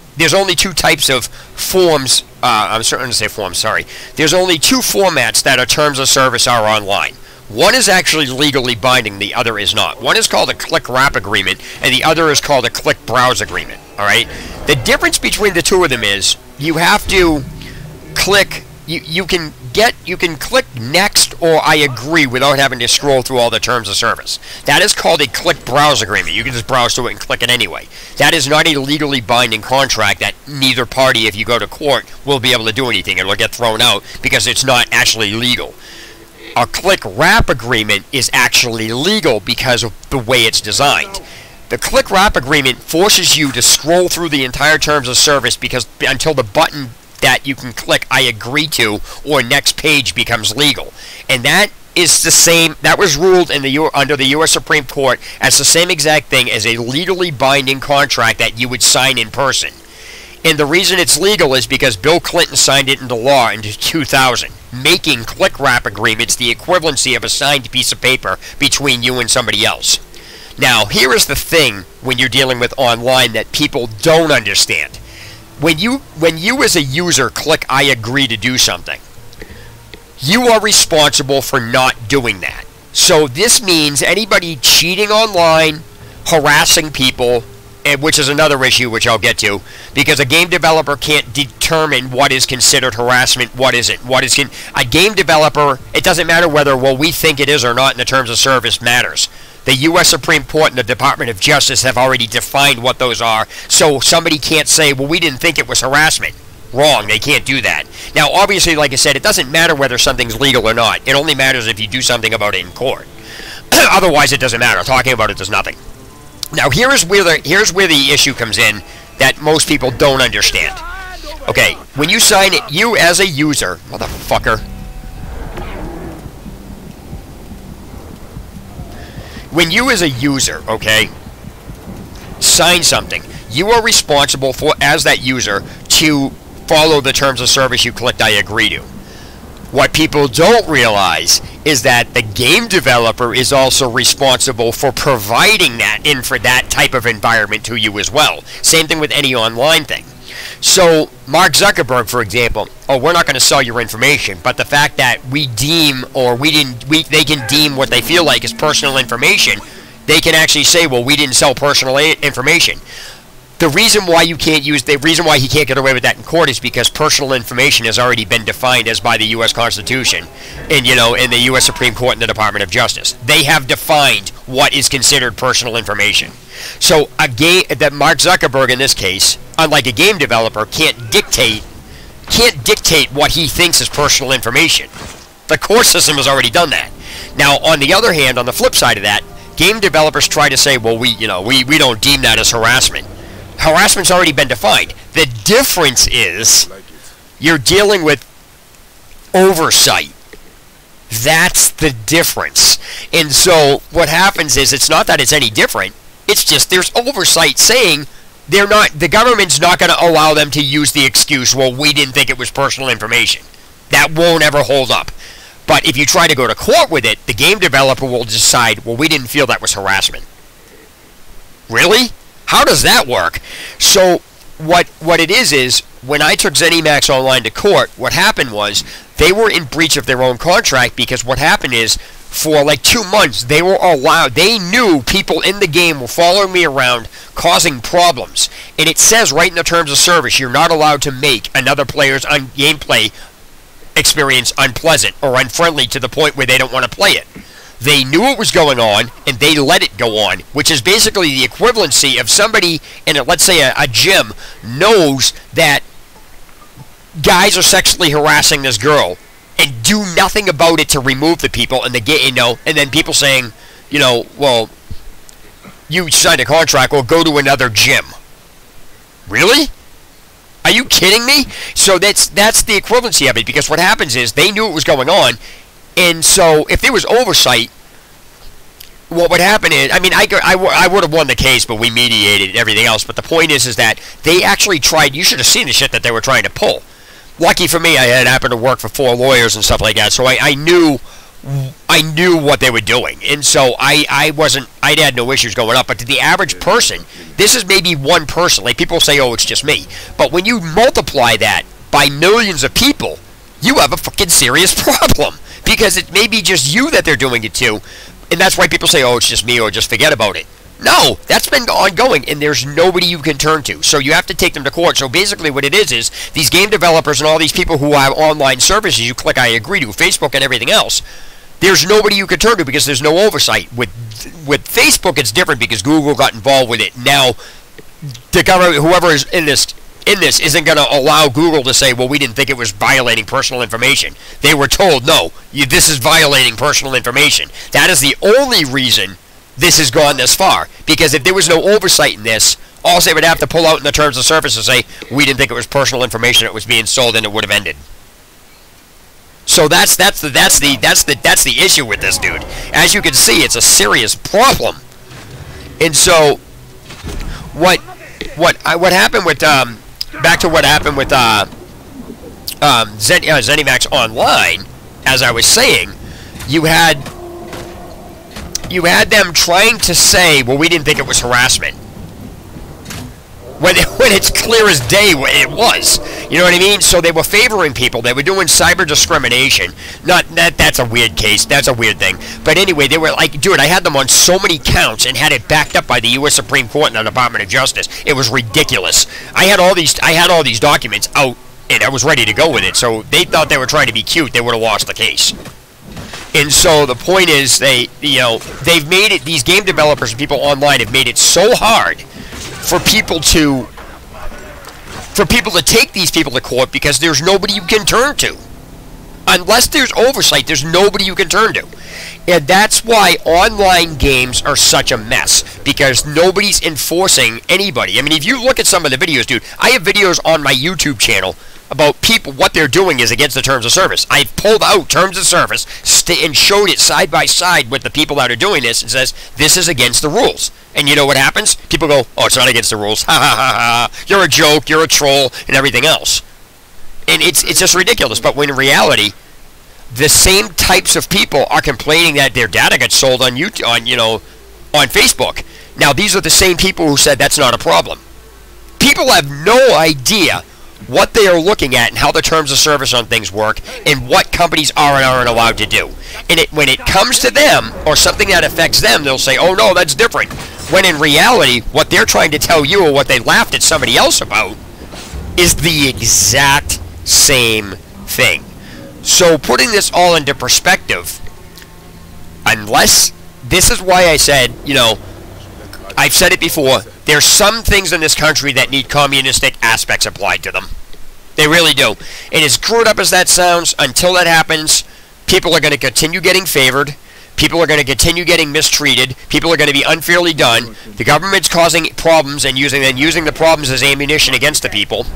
two types of forms. I'm starting to say forms. Sorry. There's only two formats that a terms of service are online. One is actually legally binding, the other is not. One is called a click wrap agreement, and the other is called a click browse agreement. All right. The difference between the two of them is you have to click. You can click next or I agree without having to scroll through all the terms of service. That is called a click browse agreement. You can just browse through it and click it anyway. That is not a legally binding contract that neither party, if you go to court, will be able to do anything. It will get thrown out because it's not actually legal. A click wrap agreement is actually legal because of the way it's designed. The click wrap agreement forces you to scroll through the entire terms of service until the button that you can click I agree to or next page becomes legal. And that is the same, that was ruled in under the U.S. Supreme Court as the same exact thing as a legally binding contract that you would sign in person. And the reason it's legal is because Bill Clinton signed it into law in 2000, making click wrap agreements the equivalency of a signed piece of paper between you and somebody else. Now, here is the thing when you're dealing with online that people don't understand. When you as a user click I agree to do something, you are responsible for not doing that. So this means anybody cheating online, harassing people, which is another issue which I'll get to, because a game developer can't determine what is considered harassment, what isn't. A game developer, it doesn't matter whether we think it is or not in the terms of service matters. The U.S. Supreme Court and the Department of Justice have already defined what those are, so somebody can't say, well, we didn't think it was harassment. Wrong, they can't do that. Now, obviously, like I said, it doesn't matter whether something's legal or not. It only matters if you do something about it in court. Otherwise, it doesn't matter. Talking about it does nothing. Now, here's where the issue comes in that most people don't understand. Okay, when you sign it, you as a user, motherfucker. When you as a user, okay, sign something, you are responsible for, as that user, to follow the terms of service you clicked I agree to. What people don't realize is that the game developer is also responsible for providing that type of environment to you as well. Same thing with any online thing. So Mark Zuckerberg, for example, we're not going to sell your information, but the fact that we deem, or they can deem what they feel like is personal information, they can actually say, well, we didn't sell personal information. The reason why he can't get away with that in court is because personal information has already been defined as by the U.S. Constitution and, in the U.S. Supreme Court and the Department of Justice. They have defined what is considered personal information. So that Mark Zuckerberg in this case, unlike a game developer, can't dictate what he thinks is personal information. The court system has already done that. Now, on the other hand, on the flip side of that, game developers try to say, well, we don't deem that as harassment. Harassment's already been defined. The difference is you're dealing with oversight. That's the difference. And so what happens is it's not that it's any different. It's just there's oversight saying the government's not going to allow them to use the excuse, well, we didn't think it was personal information. That won't ever hold up. But if you try to go to court with it, the game developer will decide, well, we didn't feel that was harassment. Really? How does that work? So what it is when I took ZeniMax Online to court, what happened was they were in breach of their own contract, because what happened is for like 2 months they knew people in the game were following me around causing problems. And it says right in the terms of service, you're not allowed to make another player's gameplay experience unpleasant or unfriendly to the point where they don't want to play it. They knew what was going on, and they let it go on, which is basically the equivalency of somebody in, let's say, a gym knows that guys are sexually harassing this girl and do nothing about it to remove the people, and and then people saying, well, you signed a contract, well, go to another gym. Really? Are you kidding me? So that's the equivalency of it, because what happens is they knew what was going on. And so, if there was oversight, what would happen is, I would have won the case, but we mediated and everything else. But the point is that they actually tried. You should have seen the shit that they were trying to pull. Lucky for me, I had happened to work for 4 lawyers and stuff like that, so I knew what they were doing, and so I had no issues going up. But to the average person, this is maybe one person. Like people say, oh, it's just me. But when you multiply that by millions of people, you have a fucking serious problem. Because it may be just you that they're doing it to, and that's why people say, oh, it's just me, or just forget about it. No, that's been ongoing, and there's nobody you can turn to. So you have to take them to court. So basically what it is these game developers and all these people who have online services you click I agree to, Facebook and everything else, there's nobody you can turn to because there's no oversight. With Facebook, it's different because Google got involved with it. Now, the government, whoever is in this isn't going to allow Google to say, well, we didn't think it was violating personal information. They were told, no, this is violating personal information. That is the only reason this has gone this far. Because if there was no oversight in this, all they would have to pull out in the terms of service and say, we didn't think it was personal information that was being sold, and it would have ended. So that's the issue with this, dude. As you can see, it's a serious problem. And so what happened with back to what happened with ZeniMax Online, as I was saying, you had them trying to say, well, we didn't think it was harassment. When it's clear as day it was. You know what I mean? So they were favoring people. They were doing cyber discrimination. That's a weird case. That's a weird thing. But anyway, they were like, dude, I had them on so many counts and had it backed up by the U.S. Supreme Court and the Department of Justice. It was ridiculous. I had all these documents out, and I was ready to go with it. So they thought they were trying to be cute. They would have lost the case. And so the point is, they've made it. These game developers and people online have made it so hard for people to take these people to court because there's nobody you can turn to. Unless there's oversight, there's nobody you can turn to. And that's why online games are such a mess, because nobody's enforcing anybody. I mean, if you look at some of the videos, dude, I have videos on my YouTube channel about people, what they're doing is against the terms of service. I've pulled out terms of service and showed it side by side with the people that are doing this and says, this is against the rules. And you know what happens? People go, oh, it's not against the rules. Ha ha ha ha. You're a joke, you're a troll, and everything else. And it's just ridiculous. But when in reality, the same types of people are complaining that their data got sold on YouTube, on Facebook. Now, these are the same people who said that's not a problem. People have no idea what they are looking at and how the terms of service on things work and what companies are and aren't allowed to do. And when it comes to them or something that affects them, they'll say, oh no, that's different. When in reality, what they're trying to tell you or what they laughed at somebody else about is the exact same thing. So putting this all into perspective, unless, this is why I said, I've said it before, there's some things in this country that need communistic aspects applied to them. They really do. And as screwed up as that sounds, until that happens, people are going to continue getting favored. People are going to continue getting mistreated. People are going to be unfairly done. The government's causing problems and using the problems as ammunition against the people.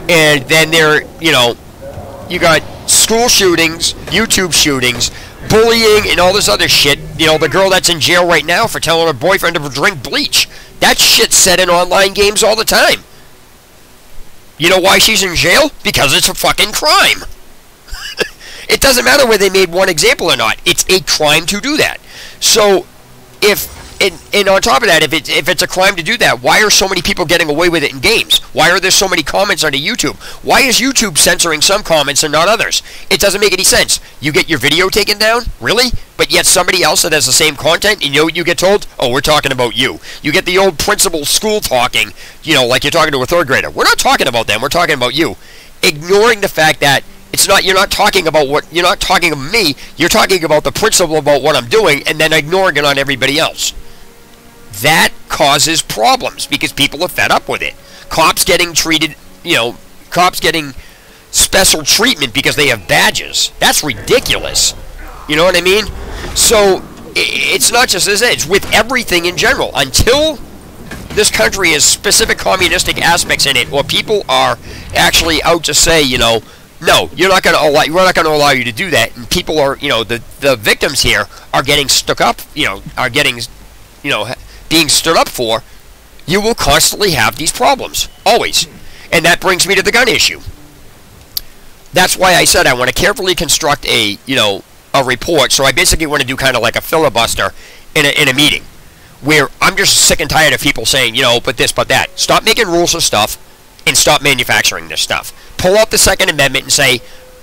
And then you got school shootings, YouTube shootings, bullying, and all this other shit. The girl that's in jail right now for telling her boyfriend to drink bleach. That shit's said in online games all the time. You know why she's in jail? Because it's a fucking crime. It doesn't matter whether they made one example or not. It's a crime to do that. So, and on top of that, if it's a crime to do that, why are so many people getting away with it in games? Why are there so many comments onto YouTube? Why is YouTube censoring some comments and not others? It doesn't make any sense. You get your video taken down? Really? But yet somebody else that has the same content, and you know what you get told? Oh, we're talking about you. You get the old principal school talking, like you're talking to a third grader. We're not talking about them, we're talking about you. Ignoring the fact that you're not talking about me, you're talking about the principle about what I'm doing, and then ignoring it on everybody else. That causes problems because people are fed up with it. Cops getting treated, cops getting special treatment because they have badges. That's ridiculous. You know what I mean? So, it's not just this, it's with everything in general. Until this country has specific communistic aspects in it, or people are actually out to say, no, we're not going to allow you to do that. And people are, the victims here are getting stuck up, are getting, being stood up for. You will constantly have these problems. Always. And that brings me to the gun issue. That's why I said I want to carefully construct a report. So I basically want to do kind of like a filibuster in a meeting, where I'm just sick and tired of people saying, but this, but that. Stop making rules of stuff and stop manufacturing this stuff. Pull out the Second Amendment and say,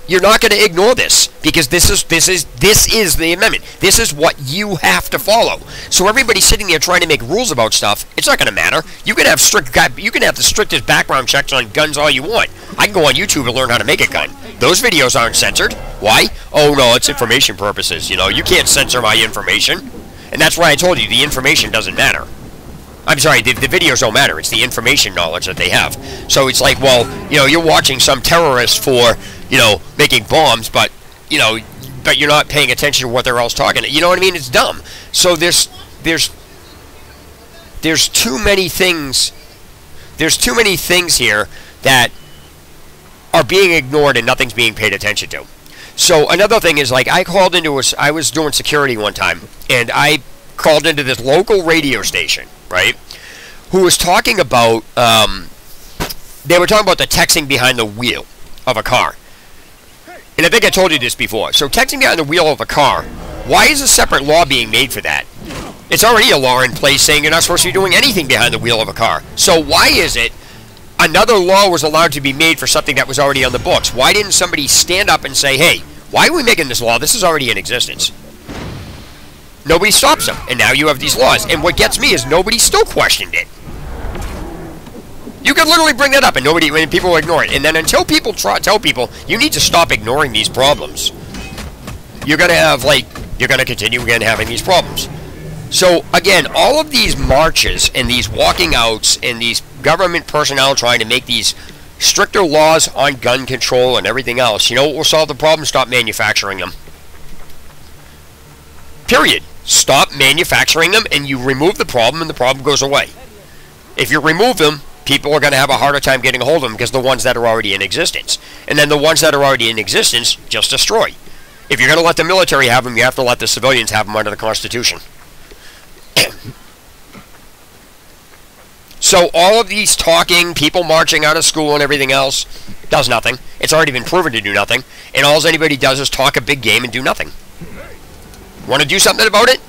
you're not going to ignore this, because this is the amendment. This is what you have to follow. So everybody's sitting there trying to make rules about stuff. It's not going to matter. You can have the strictest background checks on guns all you want. I can go on YouTube and learn how to make a gun. Those videos aren't censored. Why? Oh no, it's information purposes. You can't censor my information. And that's why I told you the information doesn't matter. I'm sorry, the videos don't matter. It's the information knowledge that they have. So it's like, well, you're watching some terrorist for, making bombs, but you're not paying attention to what they're else talking. You know what I mean? It's dumb. So there's too many things. There's too many things here that are being ignored and nothing's being paid attention to. So another thing is, like, I was doing security one time, and I called into this local radio station, right, who was talking about, they were talking about the texting behind the wheel of a car. And I think I told you this before. So texting behind the wheel of a car, why is a separate law being made for that? It's already a law in place saying you're not supposed to be doing anything behind the wheel of a car. So why is it another law was allowed to be made for something that was already on the books? Why didn't somebody stand up and say, hey, why are we making this law? This is already in existence. Nobody stops them, and now you have these laws. And what gets me is nobody still questioned it. You could literally bring that up, and people will ignore it. And then until people tell people, you need to stop ignoring these problems. you're going to have, like, you're going to continue again having these problems. So, again, all of these marches and these walking outs and these government personnel trying to make these stricter laws on gun control and everything else, you know what will solve the problem? Stop manufacturing them. Period. Stop manufacturing them, and you remove the problem, and the problem goes away. If you remove them, people are going to have a harder time getting a hold of them because the ones that are already in existence. And then the ones that are already in existence, just destroy. If you're going to let the military have them, you have to let the civilians have them under the Constitution. So all of these talking, people marching out of school and everything else, does nothing. It's already been proven to do nothing. And all anybody does is talk a big game and do nothing. Want to do something about it?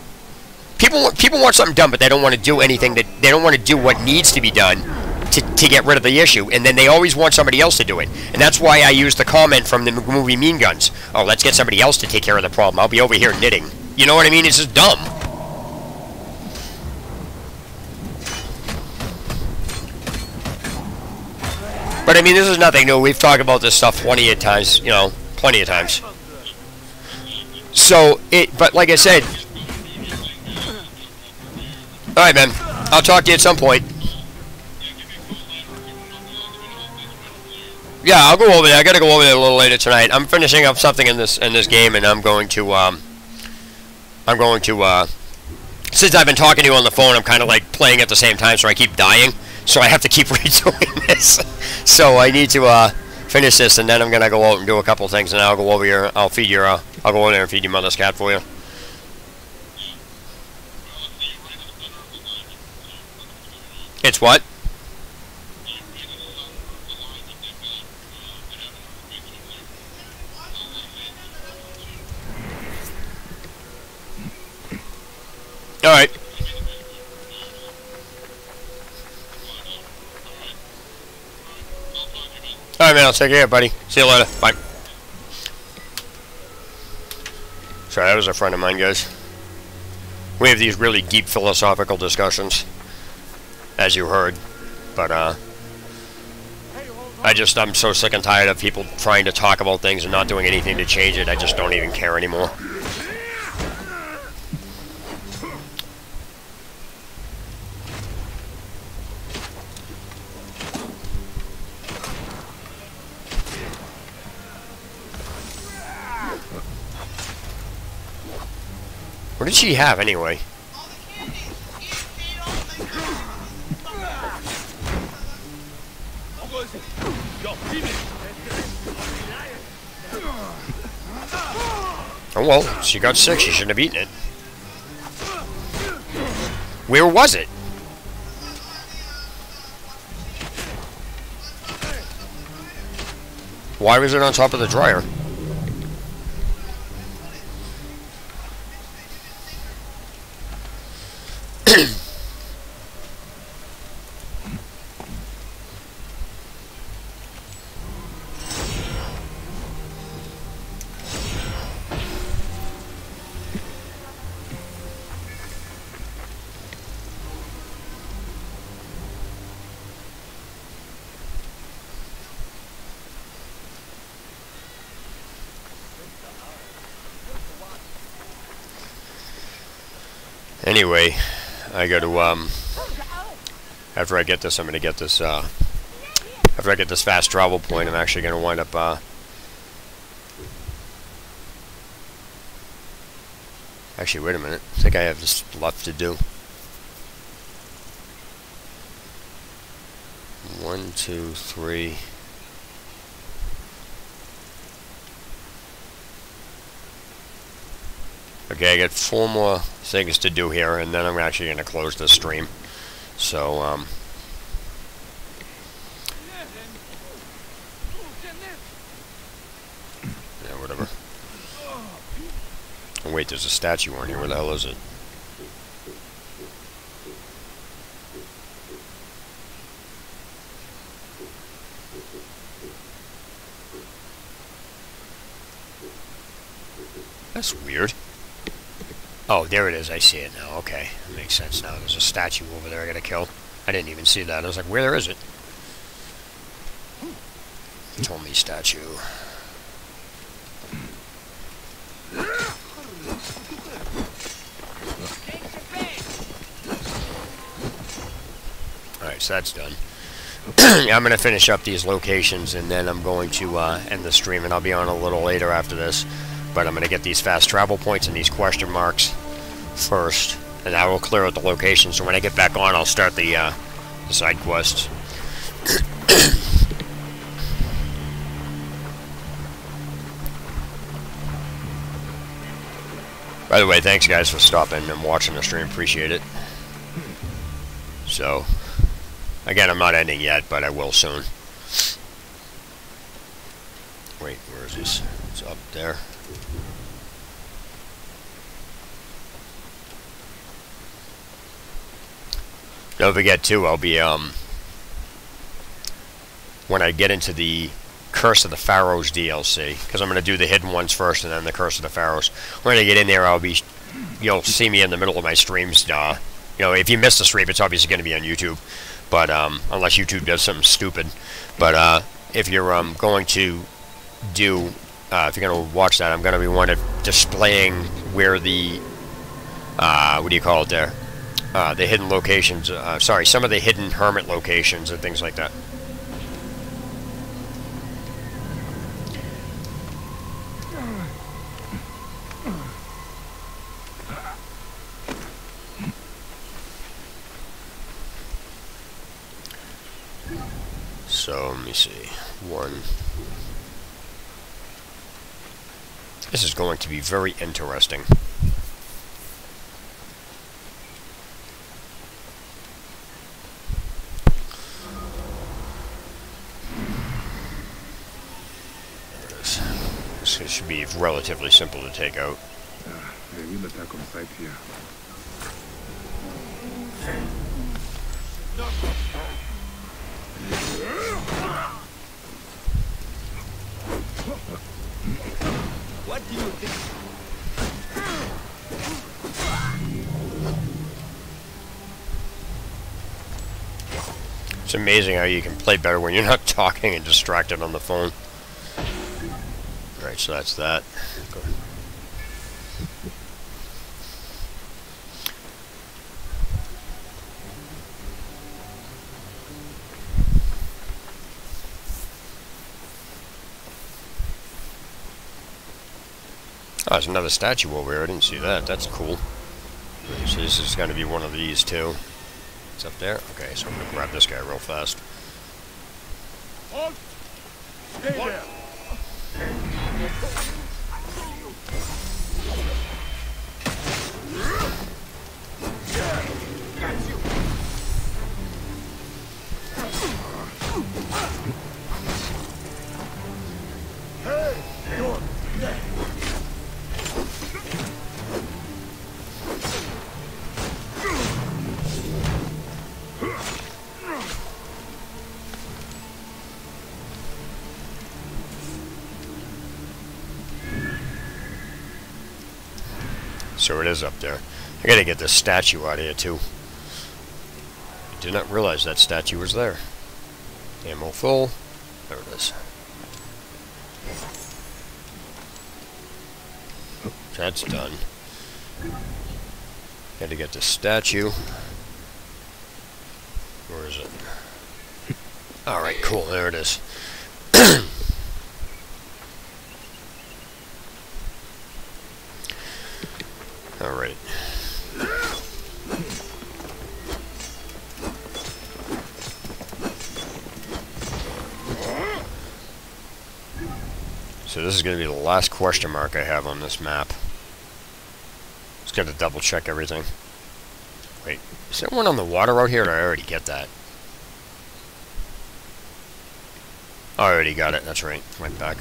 People want something done, but they don't want to do anything. They don't want to do what needs to be done to get rid of the issue. And then they always want somebody else to do it. And that's why I used the comment from the movie Mean Guns. Oh, let's get somebody else to take care of the problem. I'll be over here knitting. You know what I mean? It's just dumb. But I mean, this is nothing new. We've talked about this stuff plenty of times, you know, plenty of times. So, but like I said, alright, man, I'll talk to you at some point. Yeah, I'll go over there. I gotta go over there a little later tonight. I'm finishing up something in this game, and I'm going to, since I've been talking to you on the phone, I'm kind of like playing at the same time, so I keep dying. So I have to keep redoing this. So I need to finish this, and then I'm gonna go out and do a couple things, and I'll go over here. I'll feed your. I'll go over there and feed your mother's cat for you. It's what? All right. Alright, man, I'll take care, buddy. See you later. Bye. Sorry, that was a friend of mine, guys. We have these really deep philosophical discussions, as you heard. But, I'm so sick and tired of people trying to talk about things and not doing anything to change it. I just don't even care anymore. What did she have, anyway? Oh, well, she got sick. She shouldn't have eaten it. Where was it? Why was it on top of the dryer? Anyway, I got to, after I get this, I'm going to get this, after I get this fast travel point, I'm actually going to wind up, actually, wait a minute, I think I have this left to do. 1, 2, 3... Okay, I got 4 more things to do here, and then I'm actually going to close the stream. So, yeah, whatever. Oh, wait, there's a statue on here. Where the hell is it? That's weird. Oh, there it is. I see it now. Okay. That makes sense now. There's a statue over there I gotta kill. I didn't even see that. I was like, where is it? Told me statue. so that's done. I'm going to finish up these locations, and then I'm going to end the stream, and The be on a little later after this. But I'm going to get these fast travel points and these question marks first, and I will clear out the location. So when I get back on, I'll start the side quests. By the way, thanks guys for stopping and watching the stream. Appreciate it. So, again, I'm not ending yet, but I will soon. Wait, where is this? It's up there. Don't forget too, I'll be when I get into the Curse of the Pharaohs DLC, because I'm going to do the hidden ones first and then the Curse of the Pharaohs. When I get in there, you'll see me in the middle of my streams. You know, if you miss the stream, it's obviously going to be on YouTube, but unless YouTube does something stupid. But if you're going to do, if you're going to watch that, I'm going to be one of displaying where the what do you call it there? The hidden locations. Sorry, some of the hidden hermit locations and things like that. So, let me see. This is going to be very interesting. There it is. This should be relatively simple to take out. They will attack on sight here. What do you think? It's amazing how you can play better when you're not talking and distracted on the phone. Alright, so that's that. Go. Oh, there's another statue over here. I didn't see that. That's cool. So this is going to be one of these, too. It's up there? Okay, so I'm going to grab this guy real fast. Halt! Stay there! Hey, you're dead. So it is up there. I gotta get this statue out of here too. I did not realize that statue was there. Ammo full. There it is. That's done. Gotta get the statue. Where is it? Alright, cool. There it is. Alright. So this is going to be the last question mark I have on this map. Just got to double check everything. Wait, is there one on the water out here, or did I already get that? Oh, I already got it, that's right. Went back.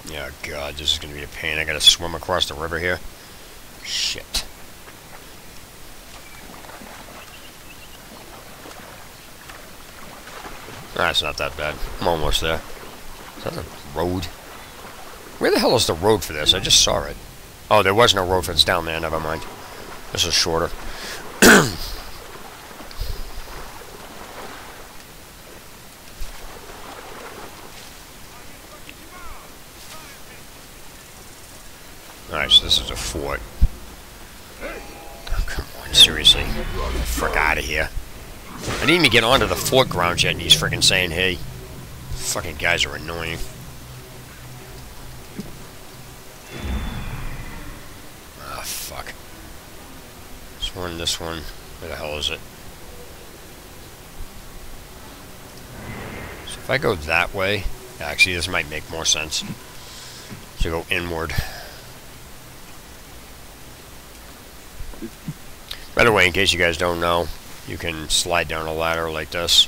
Yeah, God, this is going to be a pain. I got to swim across the river here. Shit. That's not that bad. I'm almost there. Is that the road? Where the hell is the road for this? I just saw it. Oh, there was no road fence down there. Never mind. This is shorter. Alright, so this is a fort. Oh, come on, seriously. Frick out of here. I didn't even get onto the fort grounds yet, and he's freaking saying, hey. Fucking guys are annoying. Ah, fuck. This one. Where the hell is it? So if I go that way, actually this might make more sense. To go inward. By the way, in case you guys don't know, you can slide down a ladder like this.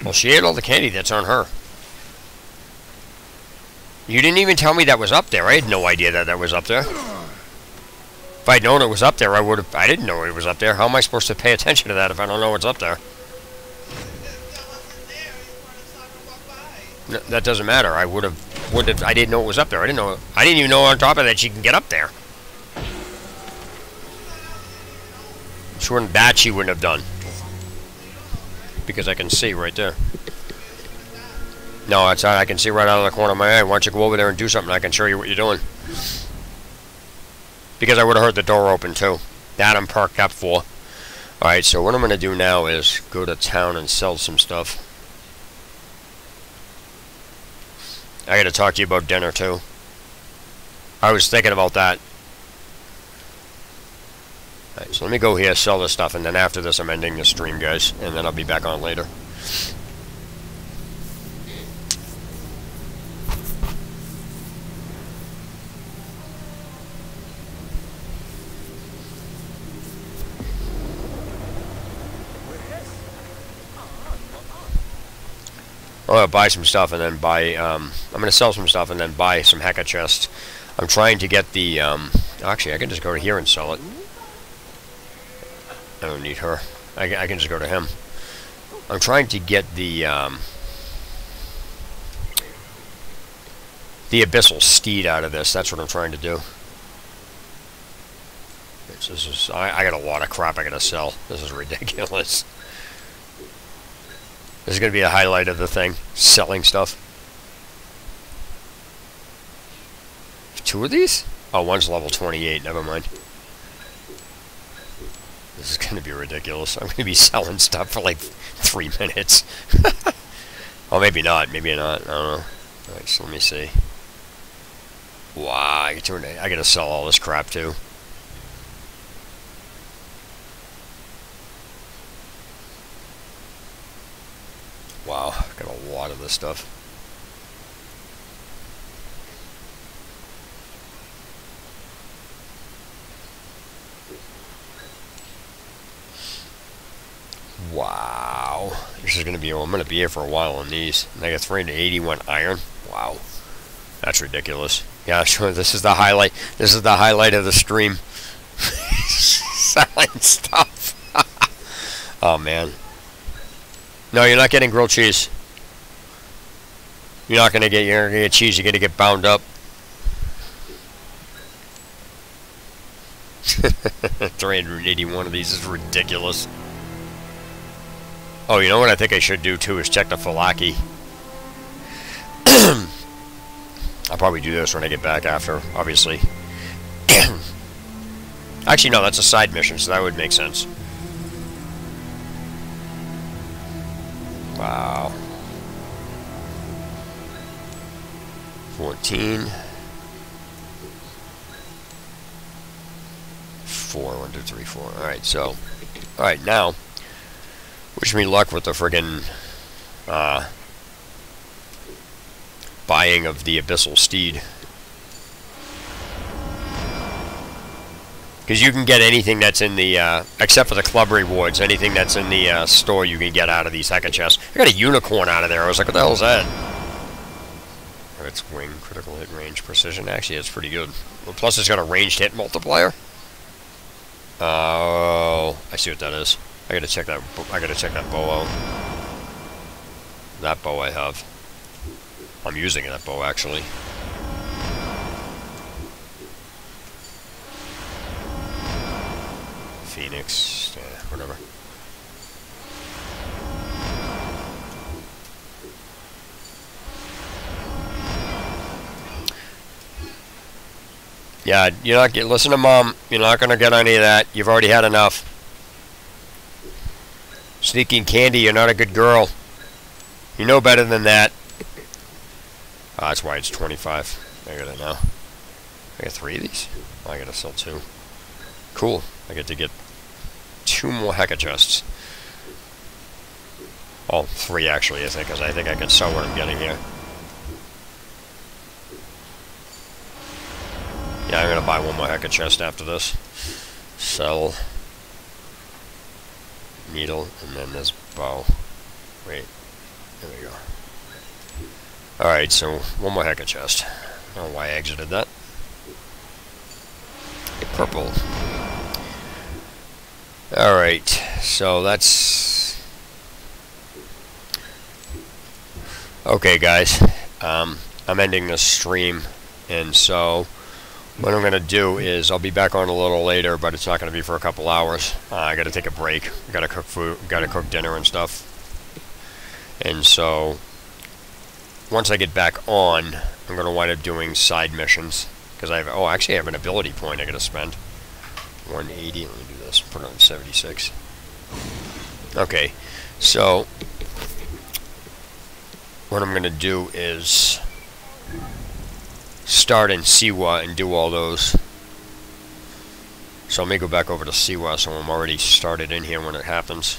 Well, she ate all the candy that's on her. You didn't even tell me that was up there. I had no idea that was up there. If I'd known it was up there, I would have... I didn't know it was up there. How am I supposed to pay attention to that if I don't know what's up there? No, that doesn't matter. I would have... I didn't know it was up there. I didn't even know on top of that she can get up there. That she wouldn't have done. Because I can see right there. No, it's I can see right out of the corner of my eye. Why don't you go over there and do something? I can show you what you're doing. Because I would have heard the door open too. That I'm perked up for. Alright, so what I'm going to do now is go to town and sell some stuff. I got to talk to you about dinner too. I was thinking about that. Alright, so let me go here, sell this stuff, and then after this I'm ending the stream, guys. And then I'll be back on later. I'm going to buy some stuff and then buy, I'm going to sell some stuff and then buy some Hecka chests. I'm trying to get the, actually I can just go to here and sell it. I don't need her. I can just go to him. I'm trying to get the Abyssal Steed out of this. That's what I'm trying to do. This is, I got a lot of crap I gotta sell. This is ridiculous. This is going to be a highlight of the thing. Selling stuff. 2 of these? Oh, one's level 28. Never mind. This is going to be ridiculous. I'm going to be selling stuff for like 3 minutes. Oh, maybe not. Maybe not. I don't know. Alright, so let me see. Wow, I got to sell all this crap too. Wow, I've got a lot of this stuff. Wow. This is going to be, I'm going to be here for a while on these. And I got 381 iron. Wow. That's ridiculous. Yeah, sure, this is the highlight. This is the highlight of the stream. Selling stuff. Oh, man. No, you're not getting grilled cheese. You're not going to get cheese. You're going to get bound up. 381 of these is ridiculous. Oh, you know what I think I should do too is check the Falaki. I'll probably do this when I get back after, obviously. Actually, no, that's a side mission, so that would make sense. Wow. 14. 4, 1, 2, 3, 4. Alright, so. Alright, now. Wish me luck with the friggin' buying of the Abyssal Steed. Because you can get anything that's in the, except for the club rewards, anything that's in the store you can get out of these Hecka chests. I got a unicorn out of there. I was like, what the hell is that? It's wing, critical hit range, precision. Actually, it's pretty good. Well, plus it's got a ranged hit multiplier. Oh, I see what that is. I gotta check that. I gotta check that bow out. That bow I have. I'm using that bow actually. Phoenix, whatever. Yeah, you're not listen to Mom. You're not gonna get any of that. You've already had enough. Sneaking candy. You're not a good girl. You know better than that. Oh, that's why it's 25. I got it now. I got 3 of these. Oh, I gotta sell 2. Cool. I get to get 2 more Hecka chests. Oh, 3 actually, I think, because I think I can sell what I'm getting here. Yeah, I'm gonna buy 1 more Hecka chest after this. Sell. Needle, and then this bow. Wait. There we go. Alright, so 1 more Hecka chest. I don't know why I exited that. Purple. Alright, so that's... Okay, guys. I'm ending this stream, and so what I'm going to do is I'll be back on a little later, but it's not going to be for a couple hours. I got to take a break. Got to cook food, got to cook dinner and stuff. And so once I get back on, I'm going to wind up doing side missions. Because I have, oh, actually I have an ability point I got to spend. 180, let me do this, put it on 76. Okay, so what I'm going to do is start in Siwa and do all those. So let me go back over to Siwa so I'm already started in here when it happens.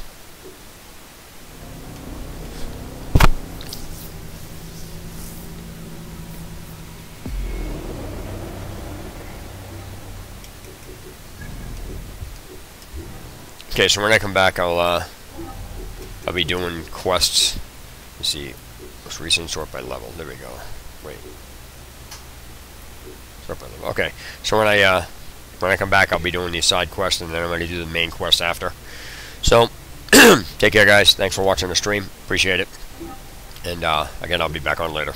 Okay, so when I come back, I'll be doing quests. Let's see, most recent sort by level. There we go. Wait, sort by level. Okay, so when I come back, I'll be doing these side quests, and then I'm going to do the main quest after. So, take care, guys. Thanks for watching the stream. Appreciate it. And again, I'll be back on later.